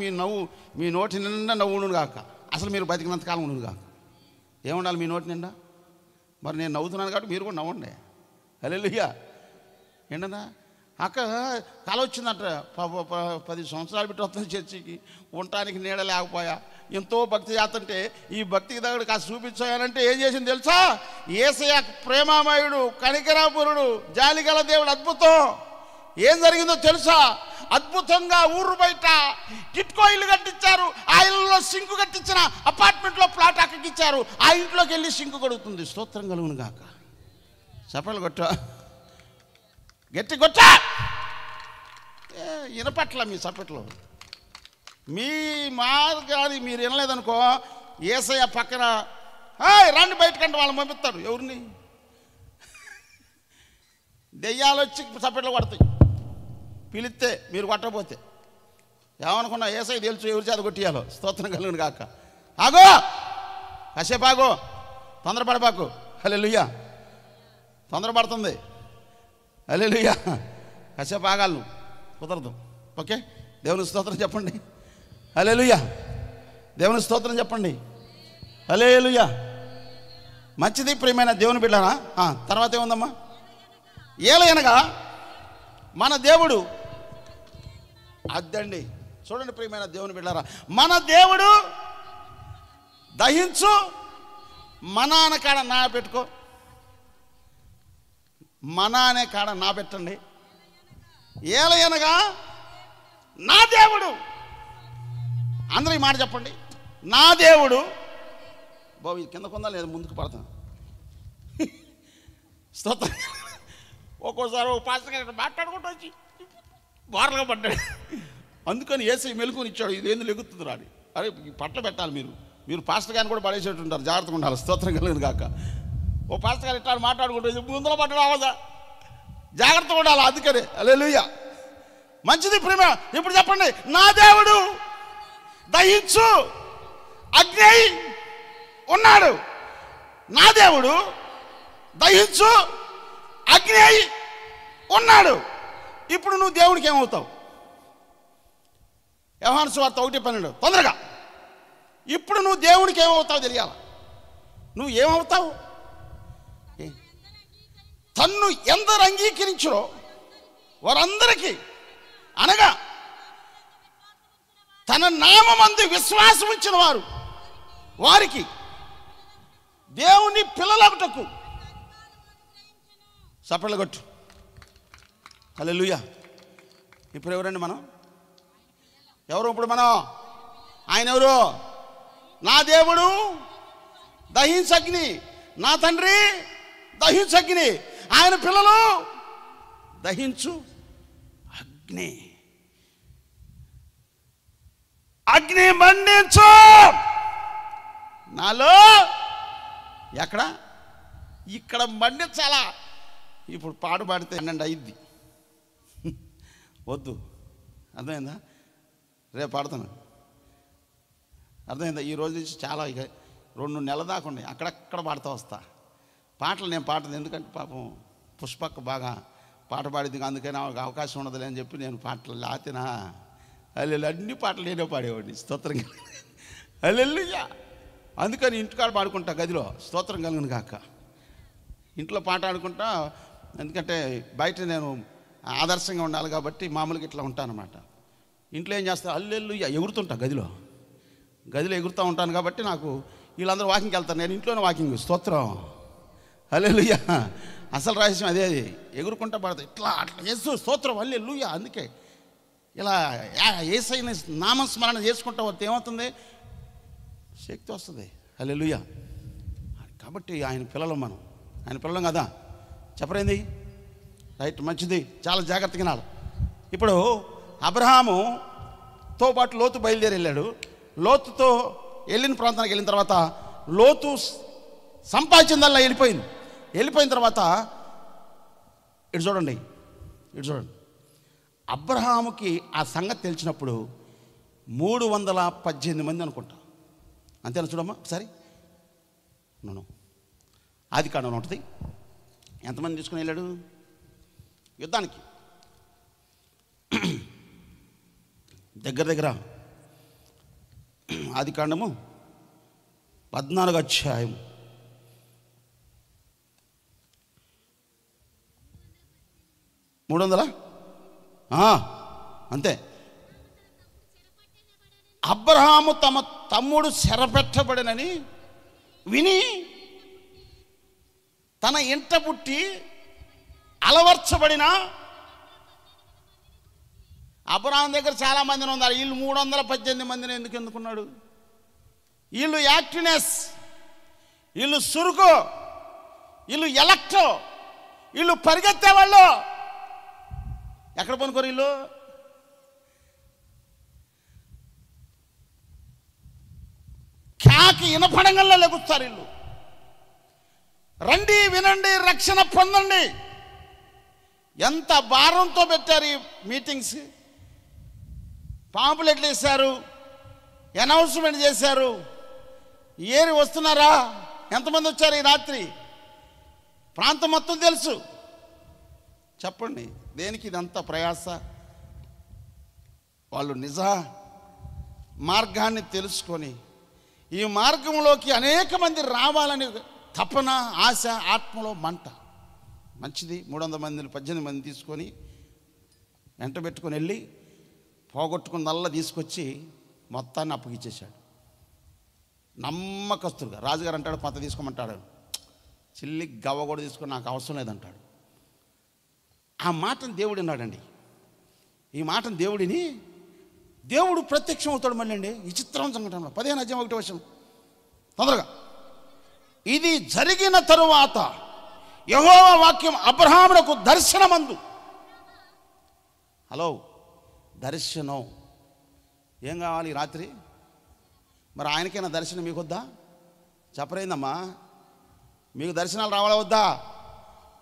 మీ నోటి నిండా నవ్వు ఉండును కాక. అసలు మీరు బతికినంతకాలం ఉండును కాక. ఏముండాలి మీ నోటి నిండా? మరి నేను నవ్వుతున్నాను కాబట్టి మీరు కూడా నవ్వండి. హల్లెలూయా. ఏంటన్నా అక్క కల వచ్చిందంట. 10 సంవత్సరాలు పెట్టి వస్తుంది చర్చికి, ఉండటానికి నీడ లేకపోయా, ఎంతో భక్తి చేస్తుంటే ఈ భక్తికి దగ్గర కాస్త చూపించానంటే ఏం చేసింది తెలుసా? యేసయ్య ప్రేమామయుడు, కనికరాపురుడు, జాలిగల దేవుడు. అద్భుతం. ఏం జరిగిందో తెలుసా? అద్భుతంగా ఊరు బయట కిట్కో ఇల్లు కట్టించారు. ఆ ఇల్లులో సింకు కట్టించిన అపార్ట్మెంట్లో ప్లాట్ అక్కడికిచ్చారు. ఆ ఇంట్లోకి వెళ్ళి సింకు కడుగుతుంది. స్తోత్రం కలుగును గాక. చప్పలు కొట్ట, గట్టి కొట్ట. వినపట్ల మీ చప్పట్లు. మీ మార్గాన్ని మీరు వినలేదనుకో, యేసయ్య పక్కన రండి బయటకంటే వాళ్ళని పంపిస్తాడు. ఎవరిని? దెయ్యాలు వచ్చి చప్పట్లు కొడతాయి పిలిస్తే, మీరు కొట్టకపోతే. ఏమనుకున్నా? యేసయ్య తెలుసు ఎవరి చేత కొట్టియాలో. స్తోత్రం కలుగును గాక. ఆగో, కాసేపు ఆగో, తొందరపడబాకు. హల్లెలూయా. తొందరపడుతుంది. హల్లెలూయా. కాసేపు ఆగాలి నువ్వు, కుదరదు. ఓకే, దేవుని స్తోత్రం చెప్పండి. హల్లెలూయా. దేవుని స్తోత్రం చెప్పండి. హల్లెలూయా. మంచిది ప్రియమైన దేవుని బిడ్డనా. తర్వాత ఏముందమ్మా? ఏలయనగా మన దేవుడు. అద్దండి, చూడండి ప్రియమైన దేవుని బిడ్డరా, మన దేవుడు దహించు మన అనే కాడ నా పెట్టుకో. మన అనే కాడ నా పెట్టండి. ఏలయనగా నా దేవుడు. అందరూ ఈ మాట చెప్పండి. నా దేవుడు. బాబు కింద కొందా లేదు, ముందుకు పడతాను. స్తోత్రం. ఒక్కోసారి ఒక పాస్టర్ గారు మాట్లాడుకుంటూ వచ్చి బోర్లుగా పడ్డాడు. అందుకని యేసయ్య మెలుకుని ఇచ్చాడు. ఇదేంది లెగుతుంది రాని. అరే పట్ల పెట్టాలి. మీరు పాస్టర్ గారిని కూడా పడేసేట్టు ఉంటారు. జాగ్రత్తగా ఉండాలి. స్తోత్రం కలిగిన కాక. ఓ పాస్టర్ గారు ఇట్లా మాట్లాడుకుంటూ ముందులో పడ్డాడు. అవదా, జాగ్రత్తగా ఉండాలి. అందుకనే హల్లెలూయా. మంచిది ప్రేమ. ఇప్పుడు చెప్పండి. నా దేవుడు దహించు అగ్ని ఉన్నాడు. నా దేవుడు దహించు అగ్ని ఉన్నాడు. ఇప్పుడు నువ్వు దేవుడికి ఏమవుతావు? యోహాను సువార్త 1:12 తొందరగా. ఇప్పుడు నువ్వు దేవుడికి ఏమవుతావు తెలియాల. నువ్వు ఏమవుతావు? తన్ను ఎందరు అంగీకరించురో వారందరికీ, అనగా తన నామమందు విశ్వాసం ఉంచిన వారికి దేవుని పిల్లలగుటకు. చప్పట్లు కొట్టు. హల్లెలూయా. ఇప్పుడు ఎవరండి మనం? ఎవరు ఇప్పుడు మనం? ఆయన ఎవరు? నా దేవుడు దహించగ్ని, నా తండ్రి దహించగ్ని, ఆయన పిల్లలు దహించు అగ్ని. అగ్ని మండించు నాలో. ఎక్కడ? ఇక్కడ మండించాలా. ఇప్పుడు పాట పాడితే అన్నండి అయింది. వద్దు. అర్థమైందా? రేపు పాడతాను. అర్థమైందా? ఈ రోజు నుంచి చాలా ఇక 2 నెలల దాకా ఉన్నాయి. అక్కడక్కడ పాడుతూ వస్తా. పాటలు నేను పాడతాను. ఎందుకంటే పాపం పుష్పక్క బాగా పాట పాడిద్ది, అందుకని అవకాశం ఉండదులే అని చెప్పి నేను పాటలు లాతినా హల్లెలూయా. అన్ని పాటలు నేనే పాడేవాడిని, స్తోత్రం కలిగిన హల్లెలూయా. అందుకని ఇంటికాడ పాడుకుంటా గదిలో, స్తోత్రం కలిగిన కాక. ఇంట్లో పాట ఆడుకుంటా, ఎందుకంటే బయట నేను ఆదర్శంగా ఉండాలి కాబట్టి మామూలుగా ఇట్లా ఉంటానన్నమాట. ఇంట్లో ఏం చేస్తా, హల్లెలూయా ఎగురుతుంటా గదిలో ఎగురుతూ ఉంటాను కాబట్టి నాకు వీళ్ళందరూ వాకింగ్కి వెళ్తారు, నేను ఇంట్లోనే వాకింగ్, స్తోత్రం హల్లెలూయా. అసలు రహస్యం అదే, ఎగురుకుంటా పడతాయి ఇట్లా అట్లా యేసు స్తోత్రం హల్లెలూయా. అందుకే ఇలా యేసయ్యని నామస్మరణ చేసుకుంటా వస్తే ఏమవుతుంది, శక్తి వస్తుంది. హల్లెలూయా. కాబట్టి ఆయన పిల్లలు, మనం ఆయన పిల్లలం కదా, చెప్పరేంది, రైట్, మంచిది, చాలా జాగ్రత్తగా వినాలి. ఇప్పుడు అబ్రహాముతో పాటు లోతు బయలుదేరి వెళ్ళాడు. లోతుతో వెళ్ళిన ప్రాంతానికి వెళ్ళిన తర్వాత లోతు సంపాదించిందల్లా వెళ్ళిపోయిన తర్వాత ఇటు చూడండి అబ్రహాముకి ఆ సంగతి తెలిసినప్పుడు 318 మంది అనుకుంటా, అంతేనా? చూడమ్మా ఒకసారి, ఆదికాండం ఉంటుంది. ఎంతమంది తీసుకుని వెళ్ళాడు యుద్ధానికి? దగ్గర ఆదికాండము 14వ అధ్యాయం 300 అంతే. అబ్రహాము తమ తమ్ముడు చెరపెట్టబడినని విని తన ఇంట పుట్టి అలవర్చబడిన, అబ్రహాం దగ్గర చాలామందిని ఉన్నారు, వీళ్ళు 318 మందిని ఎందుకు ఎన్నుకున్నాడు? వీళ్ళు యాక్టివ్నెస్, వీళ్ళు సురుకు, వీళ్ళు ఎలక్ట్, వీళ్ళు పరిగెత్తే వాళ్ళు. ఎక్కడ పనుకోరు వీళ్ళు? కాకి ఇనపడంగల్లో లెగుస్తారు వీళ్ళు. రండి, వినండి, రక్షణ పొందండి. ఎంత భారంతో పెట్టారు ఈ మీటింగ్స్, పాంపులెట్లు వేశారు, అనౌన్స్మెంట్ చేశారు. ఏరి వస్తున్నారా, ఎంతమంది వచ్చారు ఈ రాత్రి, ప్రాంతం మొత్తం తెలుసు. చెప్పండి, దేనికి ఇదంతా ప్రయాస? వాళ్ళు నిజ మార్గాన్ని తెలుసుకొని ఈ మార్గంలోకి అనేక మంది రావాలని తపన, ఆశ, ఆత్మలో మంట. మంచిది. 318 మంది తీసుకొని వెంట పెట్టుకొని వెళ్ళి పోగొట్టుకున్నల్లా తీసుకొచ్చి మొత్తాన్ని అప్పగిచ్చేశాడు. నమ్మకస్తులుగా రాజుగారు అంటాడు, కొంత తీసుకోమంటాడు, చిల్లి గవ్వ కూడా తీసుకొని నాకు అవసరం లేదంటాడు. ఆ మాటను దేవుడు విన్నాడండి. ఈ మాటను దేవుడు ప్రత్యక్షం అవుతాడు మళ్ళీ అండి. ఈ చిత్రం సంఘటనలో 15వ అధ్యాయం 1వ వచనం తొందరగా. ఇది జరిగిన తరువాత యెహోవా వాక్యం అబ్రహామునకు దర్శనమందు. హలో, దర్శనం ఏం కావాలి రాత్రి? మరి ఆయనకైనా దర్శనం మీకు వద్దా? చెప్పరైందమ్మా, మీకు దర్శనాలు రావాలా వద్దా?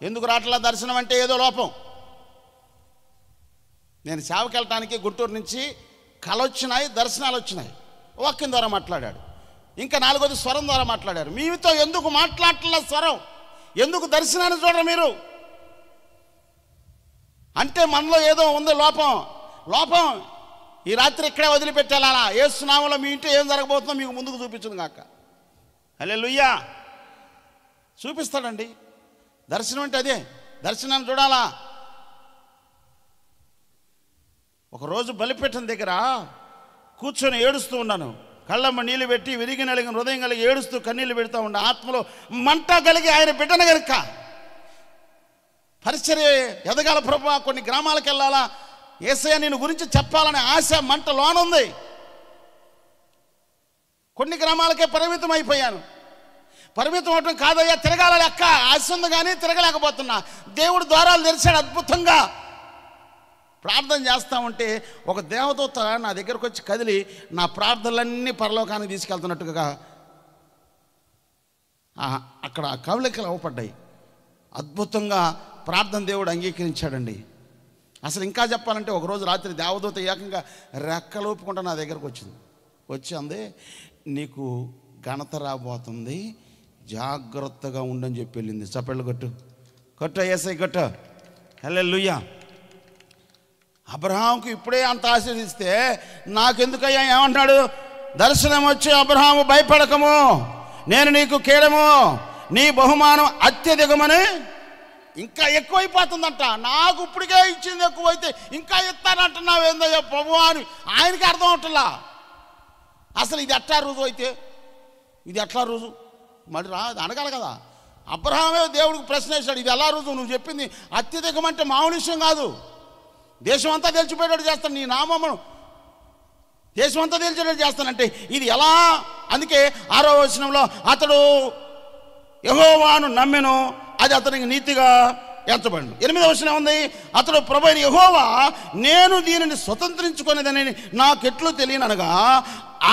ఎందుకు రావట్లా దర్శనం? అంటే ఏదో లోపం. నేను సేవకి వెళ్ళటానికి గుంటూరు నుంచి కళొచ్చినాయి, దర్శనాలు వచ్చినాయి. వాక్యం ద్వారా మాట్లాడాడు. ఇంకా 4వది స్వరం ద్వారా మాట్లాడారు. మీతో ఎందుకు మాట్లాడట్లా స్వరం? ఎందుకు దర్శనాన్ని చూడరు మీరు? అంటే మనలో ఏదో ఉంది లోపం. ఈ రాత్రి ఇక్కడే వదిలిపెట్టాలా? యేసు నామములో మీ ఇంట్లో ఏం జరగబోతుందో మీకు ముందుకు చూపించును గాక. హల్లెలూయా. చూపిస్తాడండి. దర్శనం అంటే అదే, దర్శనాన్ని చూడాలా. ఒకరోజు బలిపీఠం దగ్గర కూర్చొని ఏడుస్తూ ఉన్నాను. కళ్ళమ్మ నీళ్ళు పెట్టి విరిగి నలిగిన హృదయం కలిగి ఏడుస్తూ కన్నీళ్ళు పెడతా ఉండే, ఆత్మలో మంట కలిగి ఆయన బిడ్డను గనుక పరిచర్య ఎదగాల ప్రభువా, కొన్ని గ్రామాలకు వెళ్ళాలా, యేసయ్య నేను గురించి చెప్పాలనే ఆశ మంట లోనుంది. కొన్ని గ్రామాలకే పరిమితం అయిపోయాను. పరిమితం అవటం కాదయ్యా, తిరగాల లెక్క ఆశ ఉంది కానీ తిరగలేకపోతున్నా. దేవుడు ద్వారాలు తెరిచాడు అద్భుతంగా. ప్రార్థన చేస్తూ ఉంటే ఒక దేవదూత నా దగ్గరకు వచ్చి కదిలి నా ప్రార్థనలన్నీ పరలోకానికి తీసుకెళ్తున్నట్టుగా అక్కడ కవలికలు అవపడ్డాయి. అద్భుతంగా ప్రార్థన దేవుడు అంగీకరించాడండి. అసలు ఇంకా చెప్పాలంటే ఒకరోజు రాత్రి దేవదూత ఏకంగా రెక్కలోపుకుంటా నా దగ్గరకు వచ్చి అంది, నీకు ఘనత రాబోతుంది, జాగ్రత్తగా ఉండని చెప్పి వెళ్ళింది. చప్పళ్ళు కొట్టు యేసయ్య కొట్టు. హల్లెలూయా. అబ్రహాముకు ఇప్పుడే అంత ఆశీర్దిస్తే నాకెందుకయ్యా ఏమంటున్నాడు? దర్శనం వచ్చి అబ్రహాము భయపడకము, నేను నీకు కేడము, నీ బహుమానం అత్యధికమని ఇంకా ఎక్కువైపోతుందంట. నాకు ఇప్పటికే ఇచ్చింది ఎక్కువైతే ఇంకా ఇస్తానంటున్నావు ఏందయ్యా ప్రభు అని ఆయనకి అర్థం అవుతుందా? అసలు ఇది ఎట్లా రుజువు అయితే, ఇది ఎట్లా రుజువు? మరి అనగాలి కదా. అబ్రహామే దేవుడికి ప్రశ్న వేశాడు, ఇది ఎలా రుజువు? నువ్వు చెప్పింది అత్యధికం అంటే మామూలు విషయం కాదు. దేశం అంతా తెలిసిపోయేటట్టు చేస్తాను, నీ నామమును దేశం అంతా తెలిసేటట్టు చేస్తానంటే ఇది ఎలా? అందుకే 6వ వచనంలో అతడు యెహోవాను నమ్మెను, అది అతనికి నీతిగా ఎంచబడింది. 8వ వచనం ఉంది, అతడు ప్రభువైన యెహోవా నేను దీనిని స్వతంత్రించుకునేదని నాకెట్లు తెలియననగా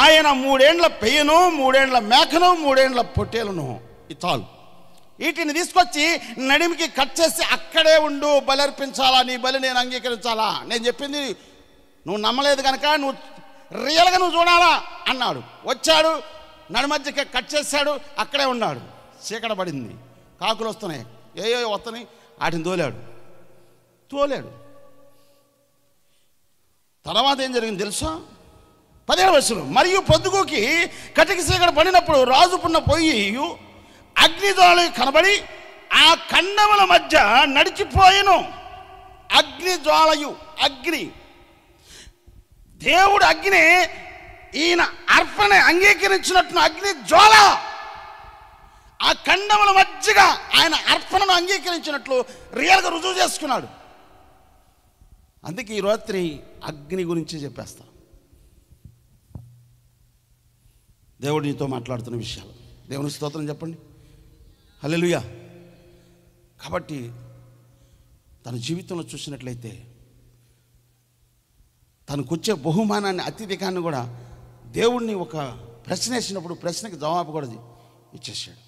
ఆయన 3 ఏండ్ల పెయ్యను, 3 ఏండ్ల మేకను, 3 ఏండ్ల పొట్టేలను ఇతాలు వీటిని తీసుకొచ్చి నడిమికి కట్ చేసి అక్కడే ఉండు, బలి అర్పించాలా, నీ బలి నేను అంగీకరించాలా, నేను చెప్పింది నువ్వు నమ్మలేదు కనుక నువ్వు రియల్గా నువ్వు చూడాలా అన్నాడు. వచ్చాడు, నడిమధ్యకి కట్ చేశాడు, అక్కడే ఉన్నాడు. చీకట పడింది, కాకులు వస్తున్నాయి, ఏ వస్తున్నాయి, వాటిని తోలాడు. తర్వాత ఏం జరిగింది తెలుసా? 10వ వచనం, మరియు పొద్దుగుకి కటికి చీకట పడినప్పుడు రాజుపున్న పొయ్యి అగ్నిజ్వాల కనబడి ఆ ఖండముల మధ్య నడిచిపోయెను. అగ్నిజ్వాలయు, అగ్ని, దేవుడు అగ్ని, ఈయన అర్పణ అంగీకరించినట్లు అగ్ని జ్వాల ఆ ఖండముల మధ్యగా ఆయన అర్పణను అంగీకరించినట్లు రియల్గా రుజువు చేసుకున్నాడు. అందుకే ఈ రాత్రి అగ్ని గురించి చెప్పేస్తా. దేవుడు నీతో మాట్లాడుతున్న విషయాలు. దేవుని స్తోత్రం చెప్పండి, హల్లెలూయా. కాబట్టి తన జీవితంలో చూసినట్లయితే తనకొచ్చే బహుమానాన్ని అత్యధికాన్ని కూడా దేవుడిని ఒక ప్రశ్న వేసినప్పుడు ప్రశ్నకి జవాబు కూడా ఇచ్చేసాడు.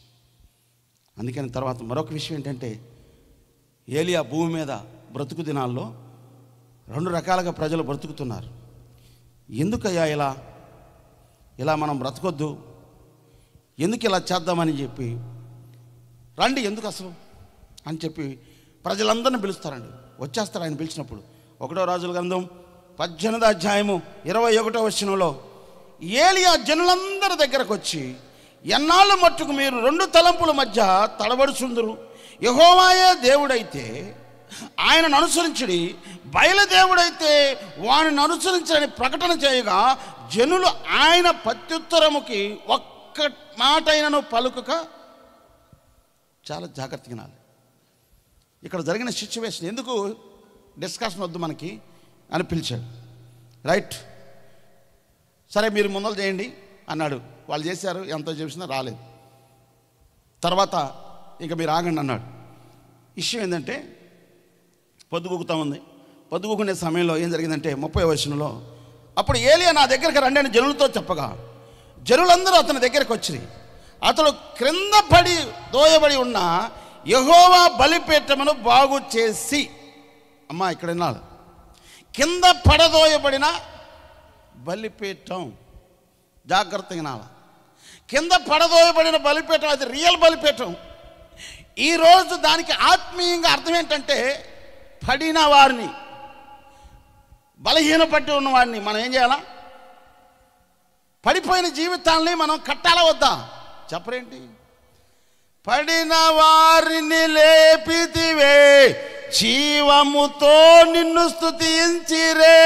అందుకని తర్వాత మరొక విషయం ఏంటంటే, ఏలియా భూమి మీద బ్రతుకు దినాల్లో 2 రకాలుగా ప్రజలు బ్రతుకుతున్నారు. ఎందుకయ్యా ఇలా మనం బ్రతకొద్దు, ఎందుకు ఇలా చేద్దామని చెప్పి, రండి ఎందుకు అసలు అని చెప్పి ప్రజలందరినీ పిలుస్తారండి. వచ్చేస్తారు ఆయన పిలిచినప్పుడు. 1వ రాజుల గ్రంథం 18వ అధ్యాయము 21వ వచనంలో ఏలియా జనులందరి దగ్గరకు వచ్చి, ఎన్నాళ్ళ మట్టుకు మీరు 2 తలంపుల మధ్య తడబడుచుందురు? యెహోవాయే దేవుడైతే ఆయనను అనుసరించుడి, బయలుదేవుడైతే వానిని అనుసరించని ప్రకటన చేయగా జనులు ఆయన ప్రత్యుత్తరముకి ఒక్క మాట అయినను పలుకక. చాలా జాగ్రత్తగా వినాలి. ఇక్కడ జరిగిన సిచ్యువేషన్ ఎందుకు డిస్కషన్ వద్దు మనకి అని పిలిచాడు. రైట్, సరే మీరు ముందలు చేయండి అన్నాడు. వాళ్ళు చేశారు, ఎంతో చేసినా రాలేదు. తర్వాత ఇక మీరు ఆగండి అన్నాడు. విషయం ఏంటంటే, పొద్దుగుకుతా ఉంది. పొద్దుగుకునే సమయంలో ఏం జరిగిందంటే 30వ వచనంలో, అప్పుడు ఏలియా నా దగ్గరికి రండి అని జనులతో చెప్పగా జనులందరూ అతని దగ్గరికి వచ్చి, అతడు క్రింద పడి దోయబడి ఉన్న యెహోవా బలిపీఠమును బాగు చేసి, అమ్మా ఇక్కడ వినాలి, కింద పడదోయబడిన బలిపీఠం, జాగ్రత్తగా వినాలి. కింద పడదోయబడిన బలిపీఠం, అది రియల్ బలిపీఠం. ఈరోజు దానికి ఆత్మీయంగా అర్థం ఏంటంటే, పడిన వారిని, బలహీనపట్టి ఉన్న వారిని మనం ఏం చేయాలా? పడిపోయిన జీవితాలని మనం కట్టాలా వద్దా? చెప్పరేంటి? పడిన వారిని లేపితివే, జీవముతో నిన్ను స్తుతించిరే.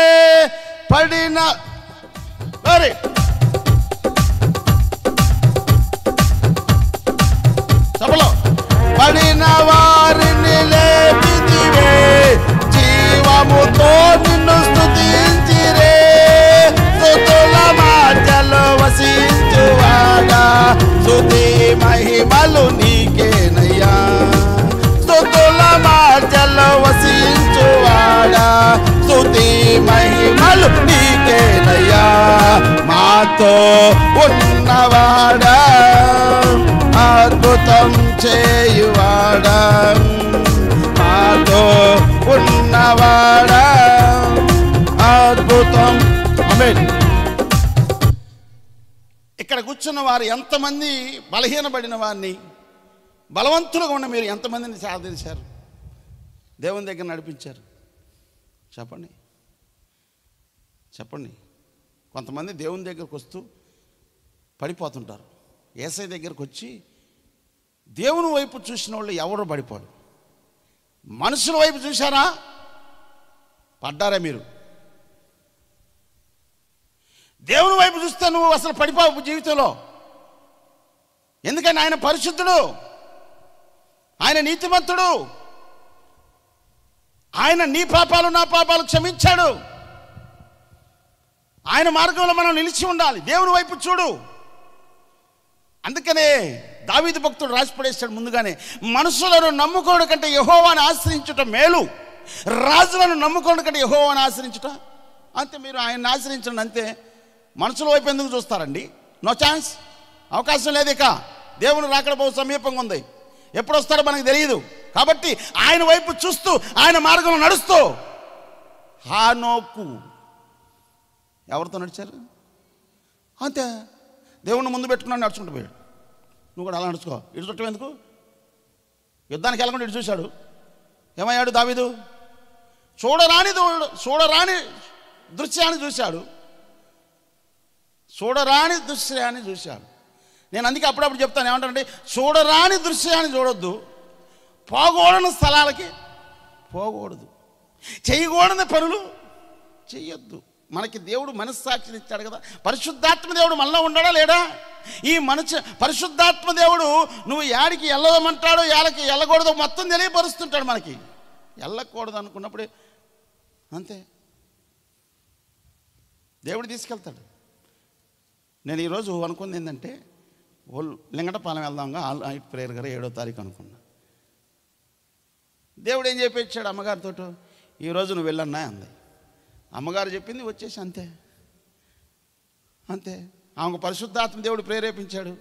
పడిన సభలో పడిన వారిని లేపితివే, జీవముతో నిన్ను స్తుతించిరే. స్తుతుల మధ్యలో వసించువాడా, స్తుతి మహిమలు నీకేనయ్యా. స్తుతుల మధ్యలో వసించువాడా, స్తుతి మహిమలు నీకేనయ్యా. మాతో ఉన్నవాడా, అద్భుతం చేయువాడా, మాతో ఉన్నవాడా, అద్భుతం. ఆమేన్. ఇక్కడ కూర్చున్న వారు ఎంతమంది బలహీనపడిన వారిని, బలవంతులుగా ఉన్న మీరు ఎంతమందిని సాధించారు, దేవుని దగ్గర నడిపించారు? చెప్పండి. చెప్పండి. కొంతమంది దేవుని దగ్గరకు వస్తూ పడిపోతుంటారు. యేసయ్య దగ్గరకు వచ్చి దేవుని వైపు చూసిన వాళ్ళు ఎవరు పడిపోరు. మనుషుల వైపు చూశారా, పడ్డారా మీరు? దేవుని వైపు చూస్తే నువ్వు అసలు పడిపోవు జీవితంలో. ఎందుకని ఆయన పరిశుద్ధుడు, ఆయన నీతిమంతుడు, ఆయన నీ పాపాలు నా పాపాలు క్షమించాడు. ఆయన మార్గంలో మనం నిలిచి ఉండాలి. దేవుని వైపు చూడు. అందుకనే దావీదు భక్తుడు రాసి పడేస్తాడు ముందుగానే, మనుషులను నమ్ముకోవడం కంటే యెహోవాను ఆశ్రయించుట మేలు, రాజులను నమ్ముకోవడం కంటే యెహోవాను ఆశ్రయించుట. అంతే, మీరు ఆయన్ని ఆశ్రయించండి అంతే. మనుషుల వైపు ఎందుకు చూస్తారండి? నో ఛాన్స్, అవకాశం లేదు. ఇక దేవుని రాకడ బహు సమీపంగా ఉంది. ఎప్పుడు వస్తాడో మనకు తెలియదు. కాబట్టి ఆయన వైపు చూస్తూ ఆయన మార్గంలో నడుస్తూ. హానోకు ఎవరితో నడిచారు? అంతే, దేవుణ్ణి ముందు పెట్టుకున్నాడు, నడుచుకుంటూ పోయాడు. నువ్వు కూడా అలా నడుచుకో. ఇటు చుట్టం ఎందుకు? యుద్ధానికి వెళ్ళకుండా ఇటు చూశాడు. ఏమయ్యాడు దావీదు? చూడరాని దృశ్యాన్ని చూశాడు. చూడరాని దృశ్యాన్ని చూశాడు. నేను అందుకే అప్పుడప్పుడు చెప్తాను, ఏమంటానంటే చూడరాని దృశ్యాన్ని చూడొద్దు, పోకూడని స్థలాలకి పోకూడదు, చేయకూడని పనులు చెయ్యొద్దు. మనకి దేవుడు మనస్సాక్షిని ఇచ్చాడు కదా. పరిశుద్ధాత్మ దేవుడు మనలో ఉన్నాడా లేడా? ఈ పరిశుద్ధాత్మ దేవుడు నువ్వు యాడికి వెళ్ళమంటాడో యాడికి వెళ్ళకూడదో మొత్తం తెలియపరుస్తుంటాడు మనకి. వెళ్ళకూడదు అనుకున్నప్పుడే అంతే దేవుడు తీసుకెళ్తాడు. నేను ఈరోజు అనుకుంది ఏంటంటే, లింగటపాలెం వెళ్దాంగా ఆల్ నైట్ ప్రేయర్ గారు 7వ తారీఖు అనుకున్నా. దేవుడు ఏం చెప్పించాడు అమ్మగారితో, ఈరోజు నువ్వు వెళ్ళన్నా అంది. అమ్మగారు చెప్పింది వచ్చేసి అంతే అంతే. ఆమెకు పరిశుద్ధాత్మ దేవుడు ప్రేరేపించాడు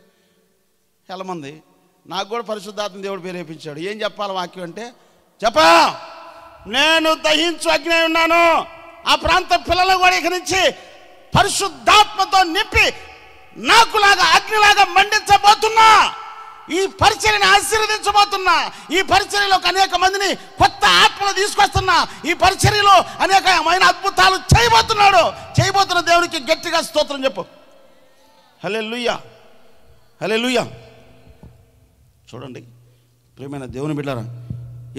వెళ్ళమంది. నాకు కూడా పరిశుద్ధాత్మ దేవుడు ప్రేరేపించాడు. ఏం చెప్పాలి వాక్యం అంటే, చెప్పా నేను దహించు అగ్ని ఉన్నాను. ఆ ప్రాంత పిల్లలు కూడా ఇక నుంచి పరిశుద్ధాత్మతో నింపి నాకులాగా అగ్నిలాగా మండించబోతున్నా. ఈ పరిచర్యని ఆశీర్వదించబోతున్నా. ఈ పరిచర్యలోకి అనేక మందిని కొత్త ఆత్మలు తీసుకొస్తున్నా. ఈ పరిచర్యలో అనేకమైన అద్భుతాలు చేయబోతున్న దేవునికి గట్టిగా స్తోత్రం చెప్పు. హల్లెలూయా, హల్లెలూయా. చూడండి ప్రియమైన దేవుని బిడ్డలారా,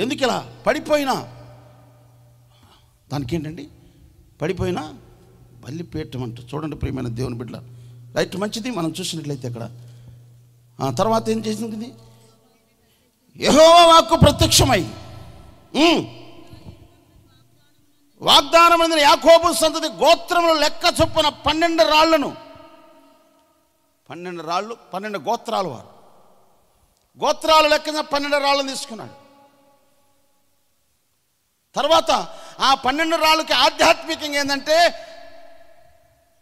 ఎందుకు ఇలా పడిపోయినా దానికి ఏంటండి, పడిపోయినా బలిపీఠం అంట. చూడండి ప్రియమైన దేవుని బిడ్డలారా, రైట్, మంచిది. మనం చూసినట్లయితే అక్కడ తర్వాత ఏం చేసింది? యెహోవా వాక్కు ప్రత్యక్షమై వాగ్దానం అందిన యాకోబు సంతతి గోత్రముల లెక్క చొప్పున 12 రాళ్లను, 12 రాళ్ళు, 12 గోత్రాలు, వారు గోత్రాలు లెక్కన 12 రాళ్ళను తీసుకున్నాడు. తర్వాత ఆ 12 రాళ్ళకి ఆధ్యాత్మికంగా ఏంటంటే,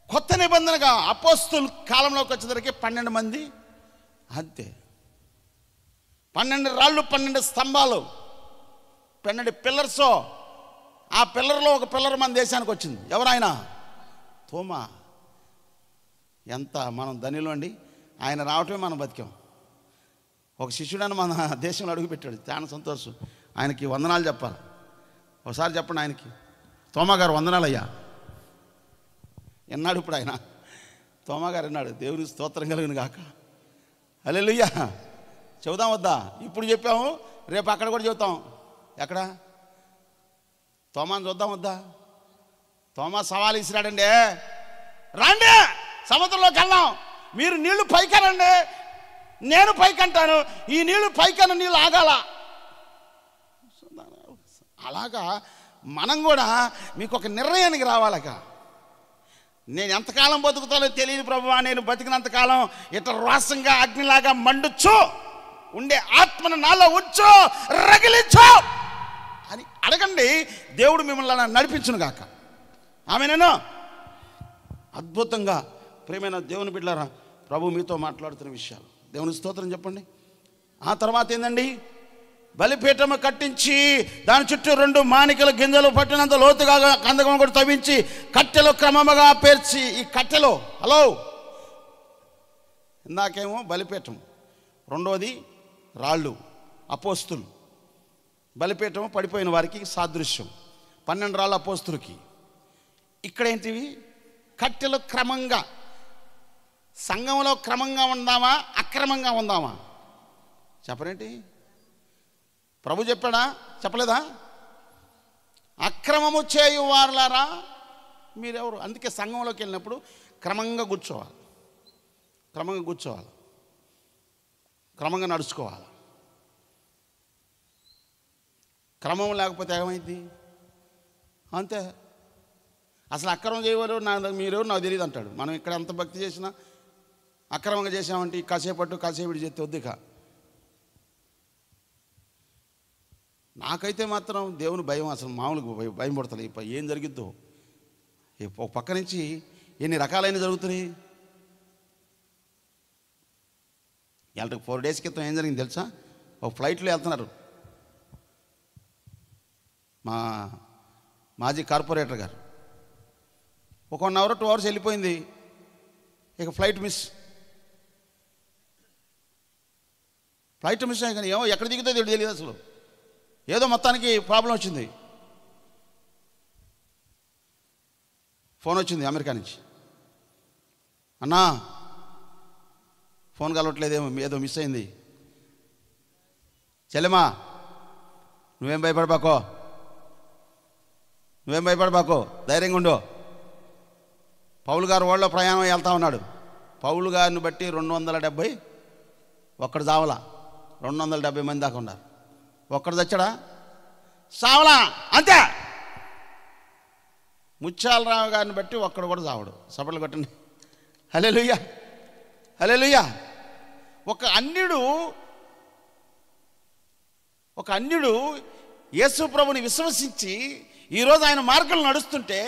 కొత్త నిబంధనగా అపోస్తుల కాలంలోకి వచ్చేసరికి 12 మంది అంతే. 12 రాళ్ళు, 12 స్తంభాలు, 12 పిల్లర్స్. ఆ పిల్లర్లో ఒక పిల్లర్ మన దేశానికి వచ్చింది. ఎవరైనా? తోమా. ఎంత మనం ధనిలో అండి, ఆయన రావటమే మనం బతికాం. ఒక శిష్యుడని మన దేశంలో అడుగుపెట్టాడు, చాలా సంతోషం. ఆయనకి వందనాలు చెప్పాలి. ఒకసారి చెప్పండి ఆయనకి, తోమా గారు వందనాలయ్యా. ఎన్నాడు ఇప్పుడు ఆయన? తోమా గారు ఎన్నాడు? దేవుని స్తోత్రం కలిగిన గాక. హల్లెలూయా. చెబుదాం వద్దా? ఇప్పుడు చెప్పాము, రేపు అక్కడ కూడా చెబుతాం. ఎక్కడ? తోమాను చూద్దాం వద్దా? తోమా సవాల్ ఇసిరాడండి, రండి సముద్రంలోకి వెళ్దాం, మీరు నీళ్లు పైకనండి, నేను పైకంటాను, ఈ నీళ్లు పైకన్న నీళ్ళు ఆగాల. అలాగా మనం కూడా మీకు ఒక నిర్ణయానికి రావాలక. నేను ఎంతకాలం బతుకుతానో తెలియదు ప్రభువా, నేను బతికినంతకాలం ఇట్లా రోషంగా అగ్నిలాగా మండుచ్చు ఉండే ఆత్మను నాలో ఉంచు, రగిలించు అని అడగండి. దేవుడు మిమ్మల్ని నడిపించును గాక. ఆమేనేనా? అద్భుతంగా ప్రియమైన దేవుని బిడ్డలారా, ప్రభు మీతో మాట్లాడుతున్న విషయాలు దేవుని స్తోత్రం చెప్పండి. ఆ తర్వాత ఏందండి? బలిపీఠము కట్టించి దాని చుట్టూ 2 మాణికల గింజలు పట్టినంత లోతుగా కందకం కూడా తవ్వించి కట్టెలో క్రమముగా పేర్చి, ఈ కట్టెలో ఇందాకేమో బలిపీఠం, రెండోది రాళ్ళు, అపోస్తులు. బలిపీఠము పడిపోయిన వారికి సాదృశ్యం, 12 రాళ్ళు అపోస్తులకి. ఇక్కడేంటివి? కట్టెలు క్రమంగా. సంఘంలో క్రమంగా ఉందామా, అక్రమంగా ఉందామా? చెప్పరేంటి? ప్రభు చెప్పాడా? చెప్పలేదా? అక్రమము చేయువారులారా మీరెవరు? అందుకే సంఘంలోకి వెళ్ళినప్పుడు క్రమంగా కూర్చోవాలి, క్రమంగా కూర్చోవాలి, క్రమంగా నడుచుకోవాలి. క్రమం లేకపోతే ఏమైంది? అంతే. అసలు అక్రమం చేయవారు మీరెవరు నాకు తెలియదు అంటాడు. మనం ఇక్కడ ఎంత భక్తి చేసినా అక్రమంగా చేసామంటే కాసేపటి చేస్తే వద్దుక. నాకైతే మాత్రం దేవుని భయం అసలు మామూలుగా భయం పడుతుంది. ఏం జరిగిద్దో ఒక పక్క నుంచి ఎన్ని రకాలైన జరుగుతున్నాయి. ఇవాళ 4 days క్రితం ఏం జరిగింది తెలుసా? ఒక ఫ్లైట్లో వెళ్తున్నారు. మా మాజీ కార్పొరేటర్ గారు ఒక 1 hour 2 hours వెళ్ళిపోయింది. ఇక ఫ్లైట్ మిస్ అయ్యి, కానీ ఏమో ఎక్కడ దిగుతుందో తెలియదు అసలు. ఏదో మొత్తానికి ప్రాబ్లం వచ్చింది. ఫోన్ వచ్చింది అమెరికా నుంచి. అన్నా ఫోన్ కలవట్లేదేమో, ఏదో మిస్ అయింది. చెల్లెమా నువ్వేం భయపడబాకో, ధైర్యంగా ఉండు. పౌలు గారు వాళ్ళ ప్రయాణం వెళ్తా ఉన్నాడు. పౌలు గారిని బట్టి 270 ఒక్కడు చావలా. 270 మంది దాకా ఉన్నారు. ఒక్కడు చచ్చాడా? చావలా, అంతే. ముత్యాలరావు గారిని బట్టి ఒక్కడు కూడా చావడు. సపట్లు కొట్టండి. హల్లెలూయా, హల్లెలూయా. ఒక అన్యుడు యేసు ప్రభుని విశ్వసించి ఈరోజు ఆయన మార్గంలో నడుస్తుంటే,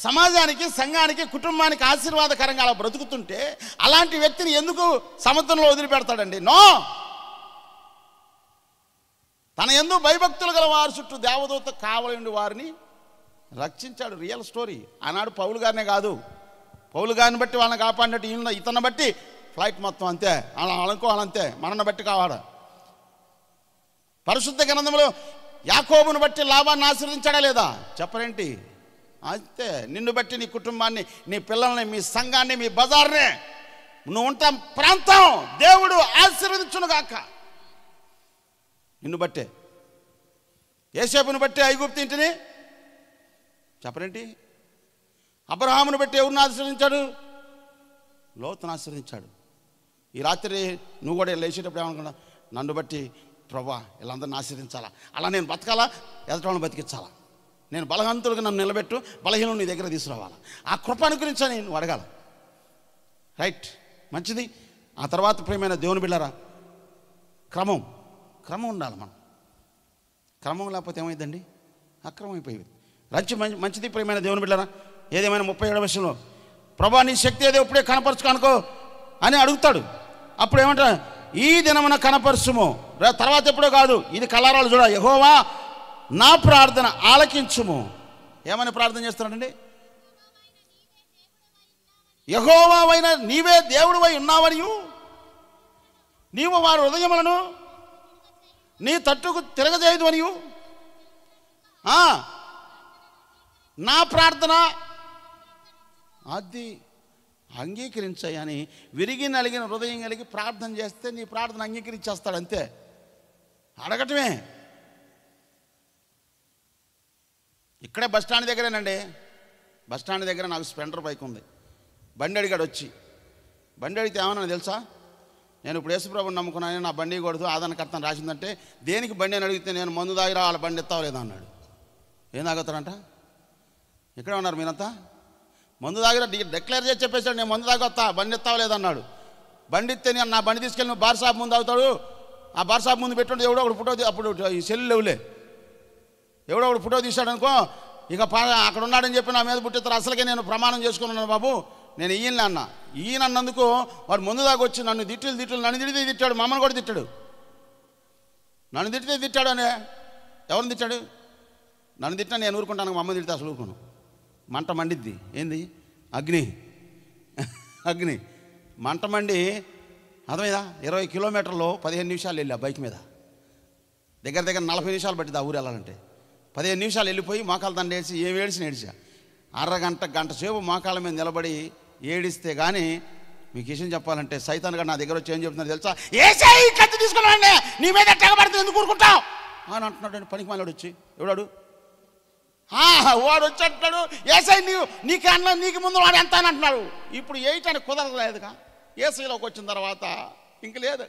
సమాజానికి, సంఘానికి, కుటుంబానికి ఆశీర్వాదకరంగా అలా బ్రతుకుతుంటే, అలాంటి వ్యక్తిని ఎందుకు సముద్రంలో వదిలిపెడతాడండి? నో. తన యందు భయభక్తులు గల వారి చుట్టూ దేవదూత కావలి వారిని రక్షించాడు. Real story. ఆనాడు పౌలు గారినే కాదు, పౌలు గారిని బట్టి వాళ్ళని కాపాడినట్టు ఇతన్ని బట్టి ఫ్లైట్ మొత్తం అంతే. అలా అనుకోవాలంతే. మనల్ని బట్టి కావాడు. పరిశుద్ధ గ్రంథంలో యాకోబును బట్టి లాభాన్ని ఆశీర్వదించాడా లేదా? చెప్పరేంటి? అంతే. నిన్ను బట్టి నీ కుటుంబాన్ని, నీ పిల్లల్ని, మీ సంఘాన్ని, మీ బజార్ని, నువ్వు ఉంటా ప్రాంతం దేవుడు ఆశీర్వదించునుగాక. నిన్ను బట్టే. యోసేపును బట్టి ఐగుప్తు ఇంటిని చెప్పరేంటి? అబ్రహామును బట్టి ఎవరిని ఆశీర్వదించాడు? లోతును ఆశీర్వదించాడు. ఈ రాత్రి నువ్వు కూడా లేచేటప్పుడు ఏమనుకున్నా? నన్ను బట్టి ప్రభా వీళ్ళందరిని ఆశీర్వదించాలా, అలా నేను బతకాలా, ఎదటోళ్ళని బతికించాలా, నేను బలవంతులుగా నన్ను నిలబెట్టు, బలహీనం నీ దగ్గర తీసుకురావాలా, ఆ కృప అనుగ్రహించని నువ్వు అడగాల. రైట్, మంచిది. ఆ తర్వాత ప్రియమైన దేవుని బిడ్డలారా, క్రమం ఉండాలి. మనం క్రమం లేకపోతే ఏమైందండి? అక్రమం అయిపోయింది. మంచిది ప్రియమైన దేవుని బిడ్డలారా. ఏదేమైనా 37వ వచనంలో ప్రభా నీ శక్తి ఏదో ఇప్పుడే కనపరచుకనుకో అని అడుగుతాడు. అప్పుడు ఏమంటా? ఈ దినమున కనపరచుము. తర్వాత ఎప్పుడో కాదు, ఇది కలారాలు చూడ. యెహోవా నా ప్రార్థన ఆలకించుము. ఏమని ప్రార్థన చేస్తున్నాడండి? యెహోవావైన నీవే దేవుడివై ఉన్నావనియు, నీవు వారి హృదయములను నీ తట్టుకు తిరగజేయదు అనియు, నా ప్రార్థన అది అంగీకరించాయని విరిగి నలిగిన హృదయం కలిగి ప్రార్థన చేస్తే నీ ప్రార్థన అంగీకరించేస్తాడు. అంతే. అడగటమే. ఇక్కడే బస్టాండ్ దగ్గరేనండి. బస్టాండ్ దగ్గర నాకు స్ప్లెండర్ బైక్ ఉంది. బండి అడిగాడు వచ్చి. బండి అడిగితే ఏమన్నా తెలుసా? నేను ఇప్పుడు యేసుప్రభుని నమ్ముకున్నాను, నా బండి కొడుతూ ఆదానకర్తను రాసిందంటే దేనికి బండి అని అడిగితే నేను మందు దాగిరా వాళ్ళ బండి ఎత్తావలేదా అన్నాడు. ఏం తాగుతారంట? ఇక్కడే ఉన్నారు మీరంతా. మందు దాగిరా డిక్లేర్ చేసి చెప్పేశాడు, నేను మందు తాగొస్తా, బండి ఎత్తావలేదన్నాడు. బండి ఇస్తే నేను నా బండి తీసుకెళ్ళి బార్ షాప్ ముందు అవుతాడు. ఆ బార్ షాప్ ముందు పెట్టుంటే ఎవడో ఒకటి ఫోటో, అప్పుడు ఈ సెల్ లేవులే, ఎవడో ఒకటి ఫోటో తీశాడు అనుకో, ఇక అక్కడ ఉన్నాడని చెప్పి నా మీద పుట్టిస్తారు. అసలుకే నేను ప్రమాణం చేసుకున్నాను బాబు, నేను ఈయన అన్న. ఈయన అన్నందుకు వాడు ముందు దాకా వచ్చి నన్ను నన్ను తిట్టాడు. మా అమ్మను కూడా తిట్టాడు. నన్ను తిట్టాడు అనే. ఎవరిని తిట్టాడు? నన్ను తిట్టినా నేను ఊరుకుంటాను, మా అమ్మ తిడితే అసలు ఊరుకోను. మంట మండిద్ది. ఏంది? అగ్ని మంట మండి, అర్థమైందా? 20 కిలోమీటర్లు 15 నిమిషాలు వెళ్ళా బైక్ మీద. దగ్గర 40 నిమిషాలు పట్టింది ఆ ఊరు వెళ్ళాలంటే. 15 నిమిషాలు వెళ్ళిపోయి మోకాలు దండ ఏడ్చి ఏడ్చా. అరగంట గంట సేపు మోకాళ్ళ మీద నిలబడి ఏడిస్తే కానీ మీకు విషయం చెప్పాలంటే సైతాన్ గారు నా దగ్గర వచ్చి ఏం చెప్తున్నారు తెలుసా? ఏసేయ్ కత్తి తీసుకున్నాండి, నీ మీద తెగబడుతుంది, ఎందుకు ఊరుకుంటావు అని అంటున్నాడు. పనికి మాలాడు వచ్చి, ఎవడాడు? వాడు వచ్చి అంటున్నాడు, ఏసేయ్ నీకు ముందు వాడు ఎంత అని అంటున్నాడు. ఇప్పుడు ఏయటానికి కుదరలేదుగా. ఏసీలోకి వచ్చిన తర్వాత ఇంక లేదు,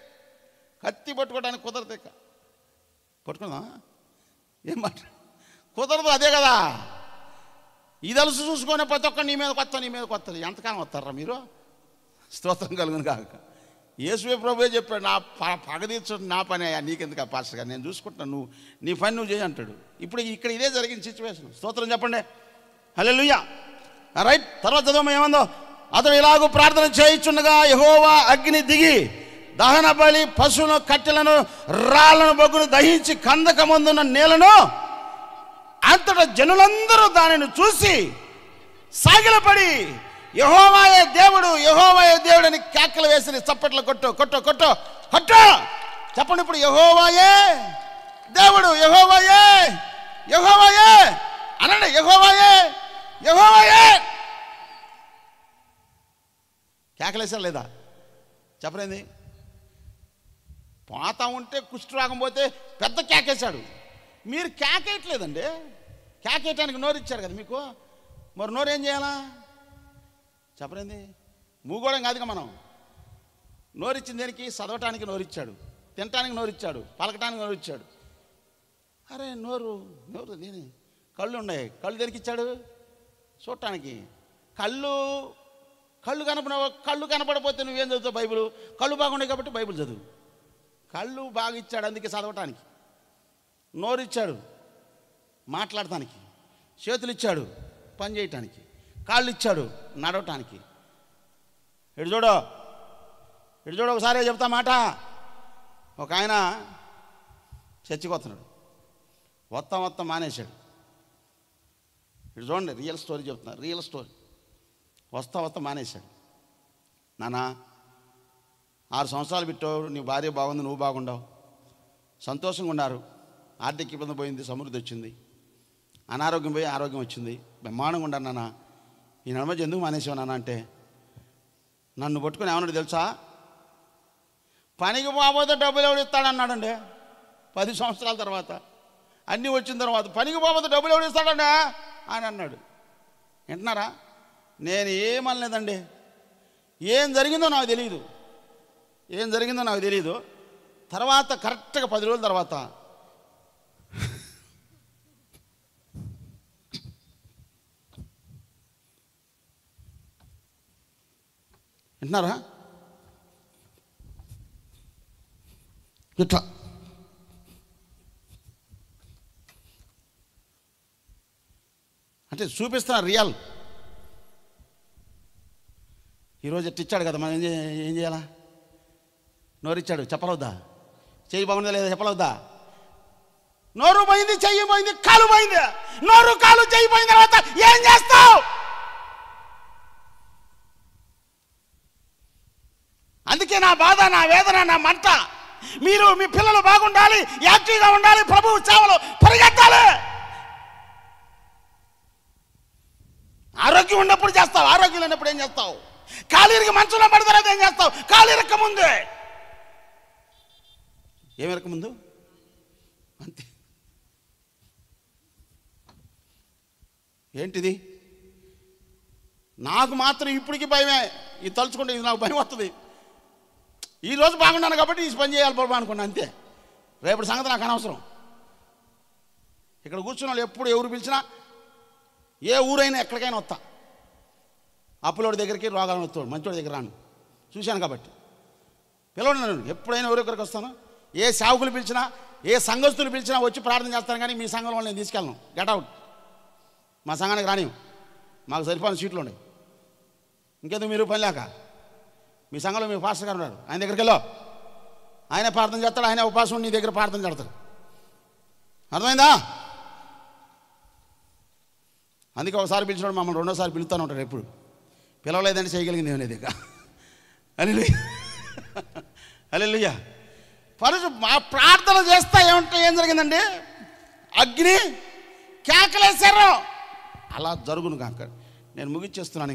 కత్తి పట్టుకోవడానికి కుదరదు. ఇక పట్టుకుందా ఏం మాట కుదరదు, అదే కదా. ఇది అలసి చూసుకొని ప్రతి ఒక్క నీ మీద కొత్తది ఎంతకాలం వస్తారా మీరు? స్తోత్రం కలుగును కాక. యేసువే ప్రభువే చెప్పాడు, నా పగ తీర్చడం నా పని అయ్యా, నీకెందుకు పాస్టర్ గారు, నేను చూసుకుంటాను, నీ పని నువ్వు చేయి అంటాడు. ఇప్పుడు ఇక్కడ ఇదే జరిగిన సిచ్యువేషన్. స్తోత్రం చెప్పండి, హల్లెలూయా. రైట్, తర్వాత చదవమా ఏమందో. అతడు ఇలాగూ ప్రార్థన చేయుచుండగా యెహోవా అగ్ని దిగి దహన బలి పశువులను కట్టెలను రాళ్లను బొగ్గును దహించి కందకమందున్న నేలను అంతటా జనులందరూ దానిని చూసి సాగిలపడి యెహోవాయే దేవుడు, యెహోవాయే దేవుడు అని కేకలు వేసి చప్పట్లు కొట్టు కొట్టు కొట్టు కొట్టు చెప్పండి. ఇప్పుడు యెహోవాయే దేవుడు, యెహోవాయే యెహోవాయే అనండి, యెహోవాయే యెహోవాయే. కేకలేసారు లేదా? చెప్పలేంది. పోతా ఉంటే కుష్టి రోగం పోతే పెద్ద కేకేశాడు. మీరు కేకేయట్లేదండి. కేకేయటానికి నోరు ఇచ్చారు కదా మీకు, మరి నోరు ఏం చేయాలా? చెప్పలేంది. మూగోడం కాదుగా మనం. నోరిచ్చింది దేనికి? చదవటానికి నోరిచ్చాడు, తినటానికి నోరిచ్చాడు, పలకటానికి నోరిచ్చాడు. అరే నోరు దేని? కళ్ళు ఉన్నాయి, కళ్ళు దేనికి ఇచ్చాడు? చూడటానికి. కళ్ళు కనపడపోతే నువ్వేం చదువుతావు? బైబిల్. కళ్ళు బాగున్నాయి కాబట్టి బైబిల్ చదువు. కళ్ళు బాగా ఇచ్చాడు అందుకే చదవటానికి. నోరు ఇచ్చాడు మాట్లాడటానికి, చేతులు ఇచ్చాడు పని చేయటానికి, కాళ్ళు ఇచ్చాడు నడవటానికి. ఇటు చూడు ఒకసారి చెప్తా మాట. ఒక ఆయన చర్చికి వస్తున్నాడు, వస్తా మానేశాడు. ఇటు చూడండి, రియల్ స్టోరీ చెప్తున్నా, రియల్ స్టోరీ. వస్తా మానేశాడు. నానా 6 సంవత్సరాలు పెట్టావు, నీ భార్య బాగుంది, నువ్వు బాగుండవు, సంతోషంగా ఉన్నారు, ఆర్థిక ఇబ్బంది పోయింది, సమృద్ధి వచ్చింది, అనారోగ్యం పోయి ఆరోగ్యం వచ్చింది, బ్రహ్మాండంగా ఉన్నారు నాన్న, ఈ నడమధ్య ఎందుకు మానేసావు నాన్న అంటే, నన్ను పట్టుకుని ఏమన్నాడు తెలుసా? పనికి పోకపోతే డబ్బులు ఎవడు ఇస్తాడన్నాడండి. 10 సంవత్సరాల తర్వాత అన్నీ వచ్చిన తర్వాత పనికి పోకపోతే డబ్బులు ఎవడు ఇస్తాడండి అని అన్నాడు. వింటున్నారా? నేను ఏమనలేదండి. ఏం జరిగిందో నాకు తెలియదు. తర్వాత కరెక్ట్గా 10 రోజుల తర్వాత వింటున్నారా? ఇట్లా అంటే చూపిస్తున్నా రియల్. ఈరోజు ఇచ్చాడు కదా, మనం ఏం చేయాలా? నోరిచ్చాడు, చెప్పలవద్దా? చెయ్యి బాగుందా లేదా చెప్పలవద్దా? నోరు పోయింది, చెయ్యి పోయింది, కాలు పోయింది. నోరు కాలు చెయ్యి పోయిన తర్వాత ఏం చేస్తావు? అందుకే నా బాధ, నా వేదన, నా మంట. మీరు మీ పిల్లలు బాగుండాలి, యాక్టివ్గా ఉండాలి, ప్రభువు సేవలో పరిగెత్తాలి. ఆరోగ్యం ఉన్నప్పుడు చేస్తావు, ఆరోగ్యం లేనప్పుడు ఏం చేస్తావు? కాలిరికి మంచంలో పడిన తర్వాత ఏం చేస్తావు? కాలిరక్క ముందే ఏమిరక ముందు అంతే. ఏంటిది? నాకు మాత్రం ఇప్పటికీ భయమే. ఇది తలుచుకుంటే ఇది నాకు భయం వస్తుంది. ఈరోజు బాగున్నాను కాబట్టి ఈ పని చేయాలి బాబు అనుకున్నా, అంతే. రేపటి సంగతి నాకు అనవసరం. ఇక్కడ కూర్చున్న వాళ్ళు ఎప్పుడు ఎవరు పిలిచినా, ఏ ఊరైనా ఎక్కడికైనా వస్తా. అప్పులోడి దగ్గరికి రోగాలను వస్తాడు, మంచోడి దగ్గర రాను, చూశాను కాబట్టి. పిలవడు నన్ను. ఎప్పుడైనా ఎవరెక్కడికి వస్తాను, ఏ సేవకులు పిలిచినా, ఏ సంఘస్థులు పిలిచినా వచ్చి ప్రార్థన చేస్తాను. కానీ మీ సంఘంలో నేను తీసుకెళ్ళను, గెట్ అవుట్. మా సంఘానికి రానివ్వు, మాకు సరిపోయిన సీట్లు ఉన్నాయి. ఇంకేదో మీరు పని లేక మీ సంఘంలో మీ పాస్టర్ గారు ఉన్నారు, ఆయన దగ్గరికి వెళ్ళో, ఆయన ప్రార్థన చేస్తాడు, ఆయన ఉపాసం నీ దగ్గర ప్రార్థన చేస్తాడు. అర్థమైందా? అందుకే ఒకసారి పిలిచినాడు మమ్మల్ని, రెండోసారి పిలుస్తూనే ఉంటాడు. ఎప్పుడు పిలవలేదని చేయగలిగింది ఏమనేది ఇక. హల్లెలూయా, హల్లెలూయా. మా ప్రార్థన చేస్తా ఏమంటే ఏం జరిగిందండి? అగ్ని కేకలేశారు. అలా జరుగును కాక. నేను ముగించేస్తున్నాను.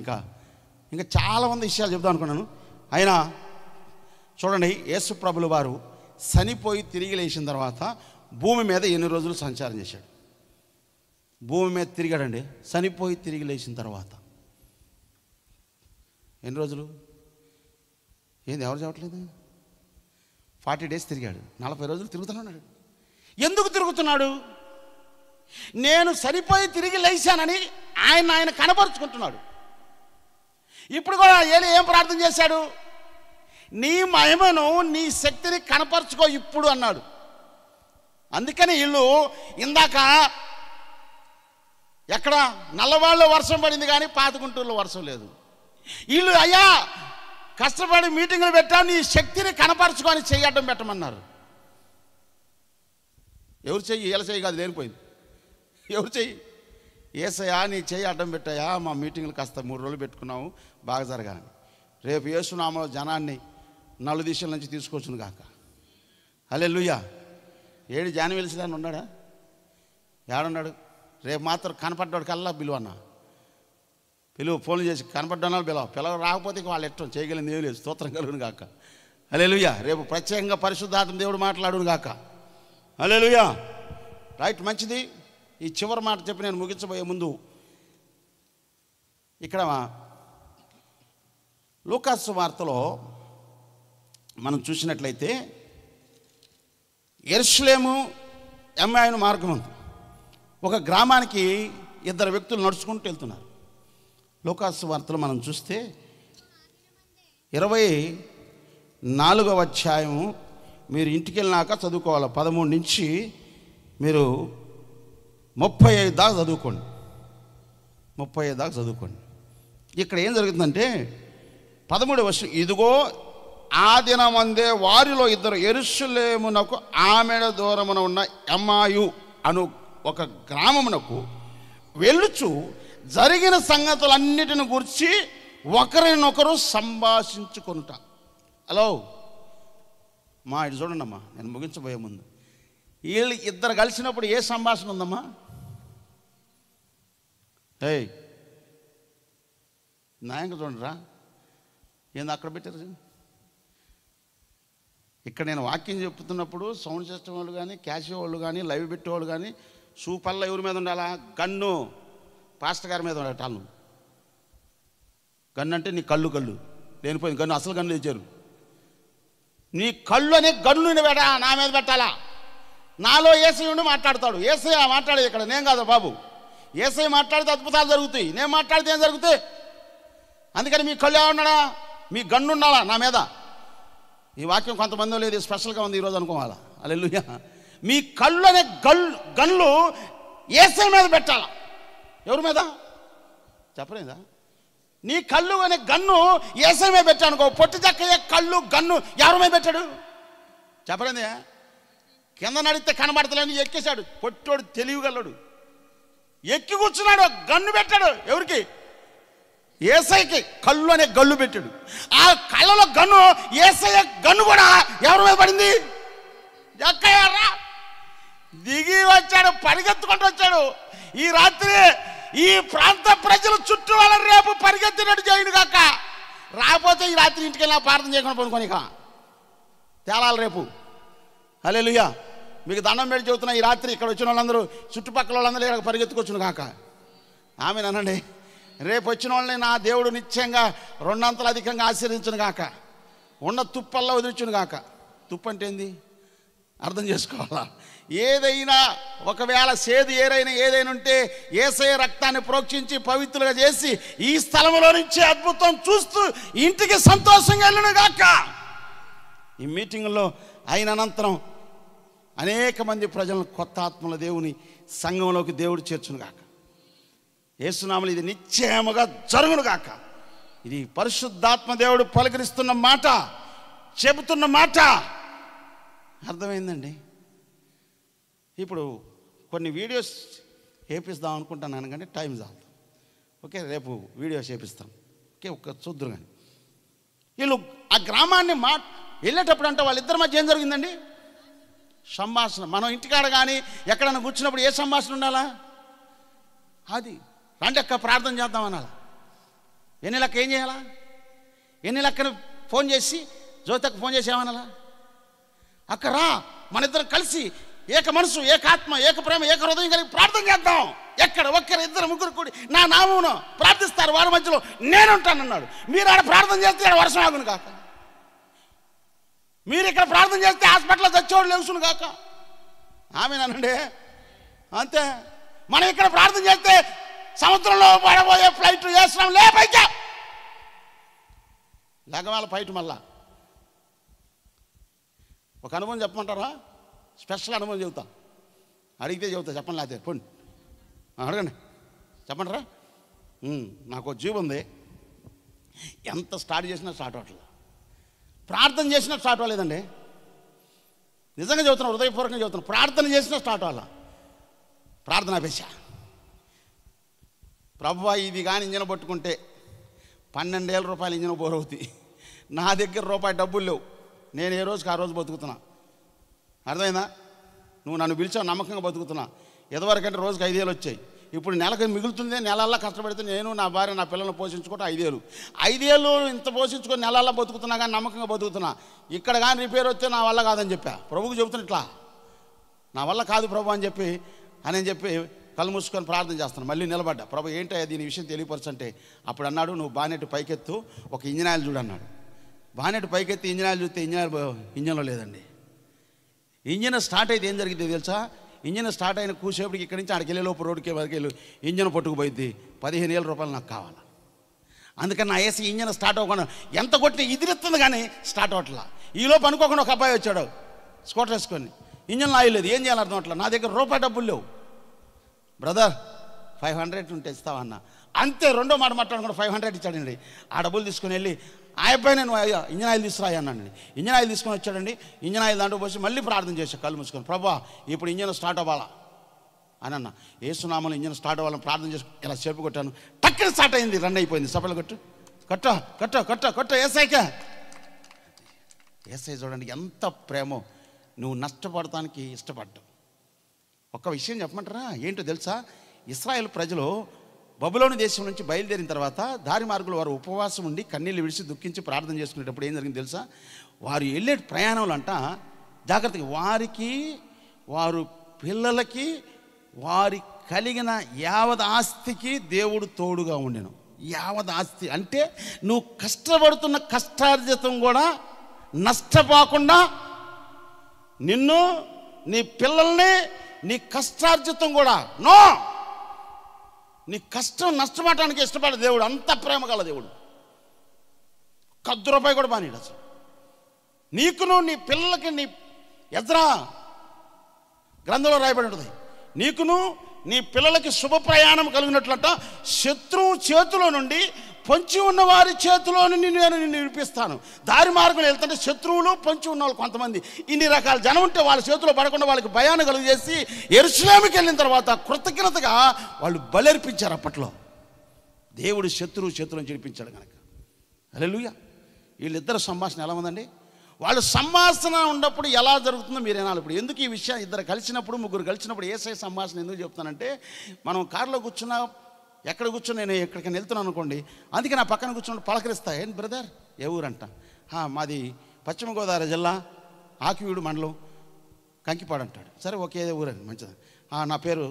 ఇంకా చాలామంది విషయాలు చెప్దాం అనుకున్నాను. అయినా చూడండి, యేసు ప్రభుల వారు చనిపోయి తిరిగి లేచిన తర్వాత భూమి మీద ఎన్ని రోజులు సంచారం చేశాడు? భూమి మీద తిరిగాడండి. చనిపోయి తిరిగి లేచిన తర్వాత ఎన్ని రోజులు? ఏంది ఎవరు చెప్పట్లేదు? 40 days తిరిగాడు. 40 రోజులు తిరుగుతున్నాడు. ఎందుకు తిరుగుతున్నాడు? నేను చనిపోయి తిరిగి లేచానని ఆయన కనపరుచుకుంటున్నాడు. ఇప్పుడు కూడా ఏలి ఏం ప్రార్థన చేశాడు? నీ మహిమను, నీ శక్తిని కనపరుచుకో ఇప్పుడు అన్నాడు. అందుకని వీళ్ళు ఇందాక ఎక్కడ నల్లవాళ్ళలో వర్షం పడింది కానీ పాతగుంటూరులో వర్షం లేదు. వీళ్ళు అయ్యా కష్టపడి మీటింగులు పెట్టా, నీ శక్తిని కనపరుచుకొని చెయ్యి అడ్డం పెట్టమన్నారు. ఎవరు చెయ్యి? వీళ్ళ చెయ్యి కాదు, లేనిపోయింది. ఎవరు చెయ్యి? యేసయ్యా నీ చెయ్యి అడ్డం పెట్టాయా, మా మీటింగులు కాస్త 3 రోజులు పెట్టుకున్నాము, బాగా జరగాలని. రేపు యేసునామములో జనాన్ని నలుదిశల నుంచి తీసుకొచ్చును గాక. హల్లెలూయా. ఏడు జాన్వెల్స్ అని ఉన్నాడా? ఏడున్నాడు? రేపు మాత్రం కనపడ్డాడు కల్లా పిలువన్నా, పిలువు, ఫోన్లు చేసి కనపడ్డాను పిలవ రాకపోతే వాళ్ళు ఎట్టం చేయగలిగింది ఏం లేదు. స్తోత్రం కలుగును గాక. హల్లెలూయా. రేపు ప్రత్యేకంగా పరిశుద్ధాత్మ దేవుడు మాట్లాడును గాక. హల్లెలూయా. రైట్, మంచిది. ఈ చివరి మాట చెప్పి నేను ముగించబోయే ముందు ఇక్కడ లూకాసు వార్తలో మనం చూసినట్లయితే యెరూషలేము ఎమ్మాయిను మార్గం ఉంది. ఒక గ్రామానికి 2 వ్యక్తులు నడుచుకుంటూ వెళ్తున్నారు. లూకాసు వార్తలో మనం చూస్తే 24వ అధ్యాయము మీరు ఇంటికి వెళ్ళినాక చదువుకోవాలి. 13 నుంచి మీరు 35 దాకా చదువుకోండి. 35 దాకా చదువుకోండి. ఇక్కడ ఏం జరుగుతుందంటే 13వ వచనం, ఇదిగో ఆ దినమందే వారిలో 2 యెరూషలేమునకు ఆమెడ దూరమున ఉన్న ఎమ్మాయు అను ఒక గ్రామమునకు వెళ్ళుచు జరిగిన సంగతులన్నిటిని గురించి ఒకరినొకరు సంభాషించుకొనుట. హలో మా ఇటు చూడండి అమ్మా, నేను ముగించబోయే ముందు వీళ్ళు 2 కలిసినప్పుడు ఏ సంభాషణ ఉందమ్మా? ఏయ్ నాయంగా చూడరా, ఏంది అక్కడ పెట్టారు? ఇక్కడ నేను వాక్యం చెప్తున్నప్పుడు సౌండ్ సిస్టమ్ వాళ్ళు కానీ, క్యాషియో వాళ్ళు కానీ, లైవ్ పెట్టేవాళ్ళు కానీ సూపర్లో ఎవరి మీద ఉండాలా? గన్ను పాస్టర్ గారి మీద ఉండాలి. టాళ్ళు గన్ను అంటే నీ కళ్ళు లేనిపోయింది. గన్ను అసలు గన్ను తెచ్చారు. నీ కళ్ళు అనే గన్ను నా మీద పెట్టాలా? నాలో యేసయ్య ఉండి మాట్లాడతాడు. యేసయ్య మాట్లాడేది ఇక్కడ, నేను కాదు బాబు. యేసయ్య మాట్లాడితే అద్భుతాలు జరుగుతాయి, నేను మాట్లాడితే ఏం జరుగుతాయి? అందుకని మీ కళ్ళు ఏమన్నాడా? మీ గన్ను ఉండాలా నా మీద. ఈ వాక్యం కొంతమంది లేదు, స్పెషల్గా ఉంది ఈరోజు అనుకోవాలా. హల్లెలూయా. మీ కళ్ళు అనే గన్లు యేసయ్య మీద పెట్టాలా. ఎవరి మీద చెప్పలేదా? నీ కళ్ళు అనే గన్ను యేసయ్య మీద పెట్టానుకో, పొట్టి చక్కయ్య కళ్ళు గన్ను ఎవరి మీద పెట్టాడు చెప్పలేదా? కింద నడిస్తే కనబడతలేని ఎక్కేశాడు. పొట్టోడు తెలివిగలడు, ఎక్కి కూర్చున్నాడు, గన్ను పెట్టాడు. ఎవరికి? యేసయ్యకి కళ్ళు అనే గల్లు పెట్టాడు. ఆ కళ్ళలో గన్ను యేసయ్య గన్ను కూడా ఎవరి మీద పడింది? ఎక్కయ్యారా దిగి వచ్చాడు, పరిగెత్తుకుంటూ వచ్చాడు. ఈ రాత్రి ఈ ప్రాంత ప్రజలు చుట్టూ వాళ్ళ రేపు పరిగెత్తినట్టు చేయను కాక, రాకపోతే ఈ రాత్రి ఇంటికి వెళ్ళినా ప్రార్థన చేయకుండా పడుకొని తేలాలి రేపు. హల్లెలూయా. మీకు దండం పెట్టి చెబుతున్నా, ఈ రాత్రి ఇక్కడ వచ్చిన వాళ్ళందరూ చుట్టుపక్కల వాళ్ళందరూ ఇక్కడ పరిగెత్తుకొచ్చును కాక. ఆమెను అనండి. రేపు వచ్చిన వాళ్ళని నా దేవుడు నిత్యంగా 2 అంతలు అధికంగా ఆశీర్వదించును గాక, ఉన్న తుప్పల్లో వదిలించును గాక. తుప్పు అంటే ఏంది అర్థం చేసుకోవాలా? ఏదైనా ఒకవేళ సేదు ఏదైనా ఉంటే యేసయ్య రక్తాన్ని ప్రోక్షించి పవిత్రులుగా చేసి ఈ స్థలంలో నుంచి అద్భుతం చూస్తూ ఇంటికి సంతోషంగా వెళ్ళును గాక. ఈ మీటింగుల్లో అయిన అనంతరం అనేక మంది ప్రజలను కొత్త ఆత్మల దేవుని సంఘంలోకి దేవుడు చేర్చును గాక. యేసునామములో ఇది నిశ్చయముగా జరుగును గాక. ఇది పరిశుద్ధాత్మ దేవుడు పలకరిస్తున్న మాట, చెబుతున్న మాట. అర్థమైందండి? ఇప్పుడు కొన్ని వీడియోస్ వేపిస్తాం అనుకుంటున్నాను కానీ టైం చాలు. ఓకే, రేపు వీడియోస్ వేపిస్తాం. ఓకే, ఒక్క చూద్దరు. కానీ వీళ్ళు ఆ గ్రామాన్ని వెళ్ళేటప్పుడు అంటే వాళ్ళిద్దరి మధ్య ఏం జరిగిందండి? సంభాషణ. మనం ఇంటికాడ కానీ ఎక్కడైనా కూర్చున్నప్పుడు ఏ సంభాషణ ఉండాలా? అది రండి అక్క ప్రార్థన చేద్దాం అనాలి. ఎన్ని లెక్క ఏం చేయాలా? ఎన్ని లెక్కను ఫోన్ చేసి జ్యోతకు ఫోన్ చేసి ఏమనాలా? అక్క రా, మన ఇద్దరు కలిసి ఏక మనసు, ఏకాత్మ, ఏక ప్రేమ, ఏక హృదయం కలిగి ప్రార్థన చేద్దాం. ఎక్కడ ఒక్కరు ఇద్దరు ముగ్గురు కూడి నా నామమును ప్రార్థిస్తారు, వారి మధ్యలో నేనుంటానన్నాడు. మీరు ఆడ ప్రార్థన చేస్తే ఆడ వర్షం ఆగును కాక, మీరు ఇక్కడ ప్రార్థన చేస్తే హాస్పిటల్లో చచ్చేవాడు లేవుసును కాక. ఆమెనండి అంతే. మనం ఇక్కడ ప్రార్థన చేస్తే సముద్రంలో పడబోయే ఫ్లైట్ వేస్తున్నాం లే పైకా లెగవాల ఫ్లైట్. మళ్ళా ఒక అనుభవం చెప్పమంటారా? స్పెషల్ అనుభవం చెబుతా. అడిగితే చెబుతా, చెప్పండి లేకపోతే పోండి. అడగండి, చెప్పండిరా. నాకు జీవం ఉంది, ఎంత స్టార్ట్ చేసినా స్టార్ట్ అవ్వట్లేదు, ప్రార్థన చేసినా స్టార్ట్ అవ్వలేదండి. నిజంగా చెబుతున్నా, హృదయపూర్వకంగా చెబుతున్నా. ప్రార్థన చేసినా స్టార్ట్ అవ్వాల. ప్రార్థన ఆపేశా. ప్రభువా, ఇది కానీ ఇంజన్ పట్టుకుంటే 12,000 రూపాయలు ఇంజన్ బోరవుతాయి. నా దగ్గర రూపాయి డబ్బులు లేవు. నేను ఏ రోజుకి ఆ రోజు బతుకుతున్నా. అర్థమైందా? నువ్వు నన్ను పిలిచావు, నమ్మకంగా బతుకుతున్నా. ఎదవరకంటే రోజుకి 5,000 వచ్చాయి. ఇప్పుడు నెలకు మిగులుతుంది. నెలల్లా కష్టపడితే నేను, నా భార్య, నా పిల్లలను పోషించుకుంటే 5,000 ఇంత పోషించుకొని నెలల్లా బతుకుతున్నా, కానీ నమ్మకంగా బతుకుతున్నా. ఇక్కడ కానీ రిపేర్ వస్తే నా వల్ల కాదని చెప్పా. ప్రభువుకు చెబుతున్నా, ఇట్లా నా వల్ల కాదు ప్రభు అని చెప్పి కళ్ళు మూసుకొని ప్రార్థన చేస్తాను. మళ్ళీ నిలబడ్డా. ప్రభు ఏంటో దీని విషయం తెలియపరచంటే అప్పుడు అన్నాడు, నువ్వు బానెట్ పైకెత్తు, ఒక ఇంజిన్ ఆయిల్ చూడు అన్నాడు. బానెట్ పైకెత్తి ఇంజిన్ ఆయిల్ చూస్తే ఇంజన్లో లేదండి. ఇంజిన్ స్టార్ట్ అయితే ఏం జరిగింది తెలుసా? ఇంజిన్ స్టార్ట్ అయిన కూసేపటికి ఇక్కడి నుంచి ఆడికి వెళ్ళేలోపు రోడ్డుకి వరకు వెళ్ళి ఇంజిన్ పట్టుకుపోయింది. 15,000 రూపాయలు నాకు కావాలి. అందుకని నా ఏసీ ఇంజిన్ స్టార్ట్ అవ్వకుండా ఎంత కొట్టినా ఇదిరిస్తుంది, కానీ స్టార్ట్ అవ్వట్లా. ఈలోపు అనుకోకుండా ఒక అబ్బాయి వచ్చాడు స్కూటర్ వేసుకొని. ఇంజిన్లో ఆయిల్ లేదు, ఏం చేయాలి అర్థం అట్లా. నా దగ్గర రూపాయి డబ్బులు లేవు. బ్రదర్ 500 ఉంటే ఇస్తావన్నా. అంతే, రెండో మాట మాట్లాడుకుని 500 ఇచ్చాడండి. ఆ డబ్బులు తీసుకుని వెళ్ళి ఆ అబ్బాయి నేను ఇంజన్ ఆయిల్ తీసుకురాయి అన్నానండి. ఇంజన్ ఆయిల్ తీసుకొని వచ్చాడండి. ఇంజన్ ఆయిల్ దాంట్లో పోసి మళ్ళీ ప్రార్థన చేశాను కళ్ళు మూసుకొని. ప్రభా, ఇప్పుడు ఇంజన్ స్టార్ట్ అవ్వాలా అని అన్న. ఏసునామలో ఇంజన్ స్టార్ట్ అవ్వాలని ప్రార్థన చేసి ఇలా చెప్పు కొట్టాను. టక్కన స్టార్ట్ అయింది, రన్ అయిపోయింది. సపలు కొట్ట ఏసైకా. ఏసై చూడండి ఎంత ప్రేమో. నువ్వు నష్టపడటానికి ఇష్టపడ్డావు. ఒక్క విషయం చెప్పమంటారా? ఏంటో తెలుసా? ఇశ్రాయేలు ప్రజలు బబులోను దేశం నుంచి బయలుదేరిన తర్వాత దారి మార్గులు వారు ఉపవాసం ఉండి కన్నీళ్ళు విడిచి దుఃఖించి ప్రార్థన చేసుకునేటప్పుడు ఏం జరిగింది తెలుసా? వారు వెళ్ళే ప్రయాణంలో అంట జాగ్రత్తగా వారికి, వారు పిల్లలకి, వారి కలిగిన యావత్ ఆస్తికి దేవుడు తోడుగా ఉండెను. యావత్ ఆస్తి అంటే నువ్వు కష్టపడుతున్న కష్టార్జితం కూడా నష్టపోకుండా నిన్ను, నీ పిల్లల్ని, నీ కష్టార్జితం కూడా నీ కష్టం నష్టపడటానికి ఇష్టపడే దేవుడు. అంత ప్రేమ గల దేవుడు. 1 రూపాయి కూడా బానీడు అసలు. నీకును నీ పిల్లలకి, నీ ఎజ్రా గ్రంథంలో రాయబడి ఉంటుంది, నీకును నీ పిల్లలకి శుభ ప్రయాణం కలిగినట్లంట. శత్రువు చేతిలో నుండి, పొంచి ఉన్న వారి చేతిలో నుండి నేను నిన్ను విడిపిస్తాను. దారి మార్గంలో వెళ్తుంటే శత్రువులు, పొంచి ఉన్న వాళ్ళు కొంతమంది, ఇన్ని రకాల జనం ఉంటే వాళ్ళ చేతిలో పడకుండా వాళ్ళకి భయాన్ని కలుగజేసి యెరూషలేముకి వెళ్ళిన తర్వాత కృతజ్ఞతగా వాళ్ళు బలర్పించారు. అప్పట్లో దేవుడు శత్రువు చేతిలో విడిపించాడు కనుక. హల్లెలూయా. వీళ్ళిద్దరు సంభాషణ ఎలా ఉందండి? వాళ్ళు సంభాషణ ఉన్నప్పుడు ఎలా జరుగుతుందో మీరు వినాలి. ఇప్పుడు ఎందుకు ఈ విషయం, ఇద్దరు కలిసినప్పుడు, ముగ్గురు కలిసినప్పుడు యేసయ్య సంభాషణ ఎందుకు చెప్తానంటే, మనం కారులో కూర్చున్నా, ఎక్కడ కూర్చొని నేను ఎక్కడికైనా వెళ్తున్నాను అనుకోండి, అందుకే నా పక్కన కూర్చొని పలకరిస్తా. ఏంటి బ్రదర్, ఏ ఊరంట? మాది పశ్చిమ గోదావరి జిల్లా ఆకివీడు మండలం కంకిపాడు అంటాడు. సరే, ఒకే ఊరండి, మంచిది. నా పేరు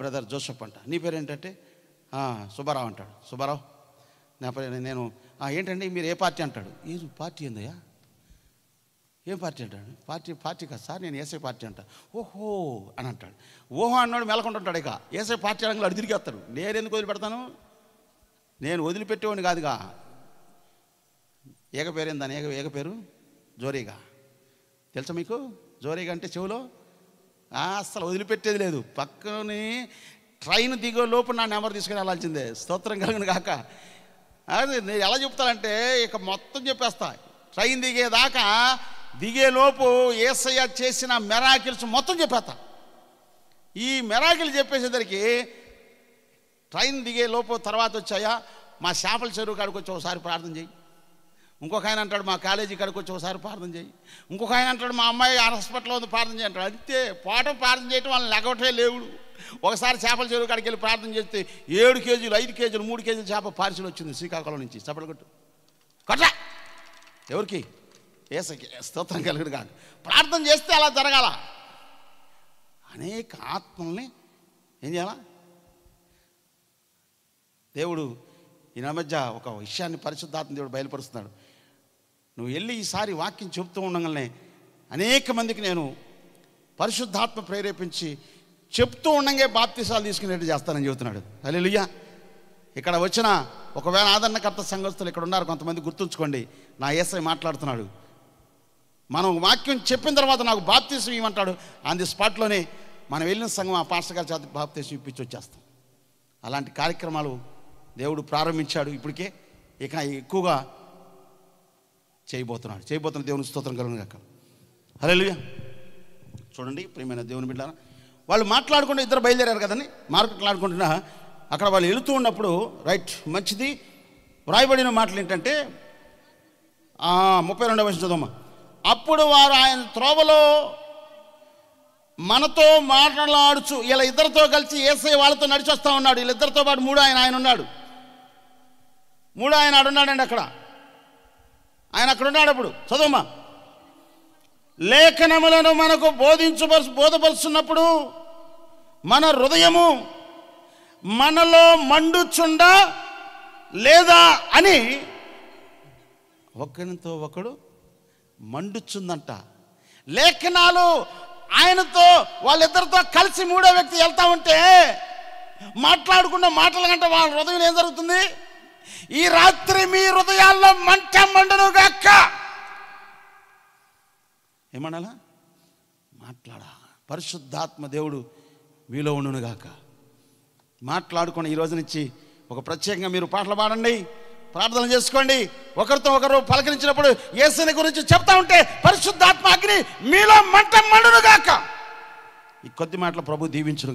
బ్రదర్ జోసెఫ్ అంట. నీ పేరు ఏంటంటే సుబ్బారావు అంటాడు. సుబ్బారావు, నా పేరు నేను ఏంటండి మీరు ఏ పార్టీ అంటాడు. ఏ పార్టీ ఏందయ్యా? ఏం పార్టీ అంటాడు? పార్టీ కాదు సార్, నేను ఏసై పార్టీ అంట. ఓహో అని అంటాడు. ఓహో అన్నాడు మెలకుంటుంటాడు. ఇక ఏసై పార్టీ రంగులు అడి తిరిగేస్తాడు. నేను ఎందుకు వదిలిపెడతాను? నేను వదిలిపెట్టేవాడిని కాదుగా. ఏక పేరు ఏందని? ఏక పేరు జోరీగా. తెలుసా మీకు? జోరీగా అంటే చెవులో అస్సలు వదిలిపెట్టేది లేదు. పక్కని ట్రైన్ దిగే లోపు నా నెంబర్ తీసుకుని వెళ్ళాల్సిందే. స్తోత్రం కలిగిన కాక. అది నేను ఎలా చెప్తానంటే ఇక మొత్తం చెప్పేస్తా. ట్రైన్ దిగేదాకా, దిగేలోపు యేసయ్య చేసిన మెరాకిల్స్ మొత్తం చెప్పేస్తా. ఈ మెరాకిల్ చెప్పేసేసరికి ట్రైన్ దిగే లోపు తర్వాత వచ్చాయా, మా చేపల చెరువు కాడికి వచ్చి ఒకసారి ప్రార్థన చేయి, ఇంకొక ఆయన అంటాడు మా కాలేజీ కాడికి వచ్చి ఒకసారి ప్రార్థన చేయి. ఇంకొక ఆయన అంటాడు మా అమ్మాయి హాస్పిటల్లో ఉంది ప్రార్థన చేయి అంటాడు. అంతే పోవటం ప్రార్థన చేయటం వాళ్ళని లెగవటే లేవుడు. ఒకసారి చేపల చెరువు కాడికి వెళ్ళి ప్రార్థన చేస్తే 7 కేజీలు 5 కేజీలు 3 కేజీలు చేప పార్సిల్ వచ్చింది శ్రీకాకుళం నుంచి. చప్పట్లు కొట్టు కొట్ట. ఎవరికి? యేసయ్యకి స్తోత్రం కలుగును కాదు. ప్రార్థన చేస్తే అలా జరగాల. అనేక ఆత్మల్ని ఏం చేయాలా? దేవుడు ఈ మధ్య ఒక విషయాన్ని పరిశుద్ధాత్మ దేవుడు బయలుపరుస్తున్నాడు. నువ్వు వెళ్ళి ఈసారి వాక్యం చెబుతూ ఉండగానే అనేక మందికి నేను పరిశుద్ధాత్మ ప్రేరేపించి చెప్తూ ఉండగా బాప్తిసాలు తీసుకునేట్టు చేస్తానని చెబుతున్నాడు. హల్లెలూయా. ఇక్కడ వచ్చిన ఒకవేళ ఆదరణకర్త సంఘస్థులు ఇక్కడ ఉన్నారు కొంతమంది, గుర్తుంచుకోండి, నా యేసయ్య మాట్లాడుతున్నాడు. మనం వాక్యం చెప్పిన తర్వాత నాకు బాప్తిసం ఇవ్వమంటాడు. ఆన్ ది స్పాట్లోనే మనం వెళ్ళిన సంఘం ఆ పాస్టర్ గారి చేత బాప్తిసం ఇప్పించి వచ్చేస్తాం. అలాంటి కార్యక్రమాలు దేవుడు ప్రారంభించాడు. ఇప్పటికే ఇక ఎక్కువగా చేయబోతున్నాడు. దేవుని స్తోత్రం కలుగును గాక. హల్లెలూయా. చూడండి ప్రియమైన దేవుని బిడ్డ, వాళ్ళు మాట్లాడుకుంటూ ఇద్దరు బయలుదేరారు కదండి, మాట్లాడుకుంటున్నా అక్కడ వాళ్ళు వెళుతూ ఉన్నప్పుడు రైట్ మంచిది వ్రాయబడిన మాటలు ఏంటంటే 32వ వచనం చదవమ్మా. అప్పుడు వారు ఆయన త్రోవలో మనతో మాట్లాడుచు, ఇలా ఇద్దరితో కలిసి యేసయ్య వాళ్ళతో నడిచి వస్తూ ఉన్నాడు. వీళ్ళిద్దరితో పాటు మూడో ఆయన ఉన్నాడు. మూడో ఆయన ఆడున్నాడండి అక్కడ. ఆయన అక్కడ ఉన్నాడు. అప్పుడు చదవమ్మా. లేఖనములను మనకు బోధపరుస్తున్నప్పుడు మన హృదయము మనలో మండుచుండా లేదా అని ఒకరితో ఒకడు మండుచుందంట. లేఖనాలు ఆయనతో వాళ్ళిద్దరితో కలిసి మూడో వ్యక్తి వెళ్తా ఉంటే మాట్లాడుకున్న మాటల కంటే వాళ్ళ హృదయం ఏం జరుగుతుంది? ఈ రాత్రి మీ హృదయాల్లో మంట మండును గాక. ఏమనాలా? మాట్లాడా. పరిశుద్ధాత్మ దేవుడు మీలో ఉండును గాక. మాట్లాడుకొని ఈ రోజు నుంచి ఒక ప్రత్యేకంగా మీరు పాటలు పాడండి, ప్రార్థన చేసుకోండి. ఒకరితో ఒకరు పలకరించినప్పుడు యేసుని గురించి చెప్తా ఉంటే పరిశుద్ధాత్మ అగ్ని మీలో మంట మండును గాక. ఈ కొద్ది మాటలు ప్రభు దీవించును గాక.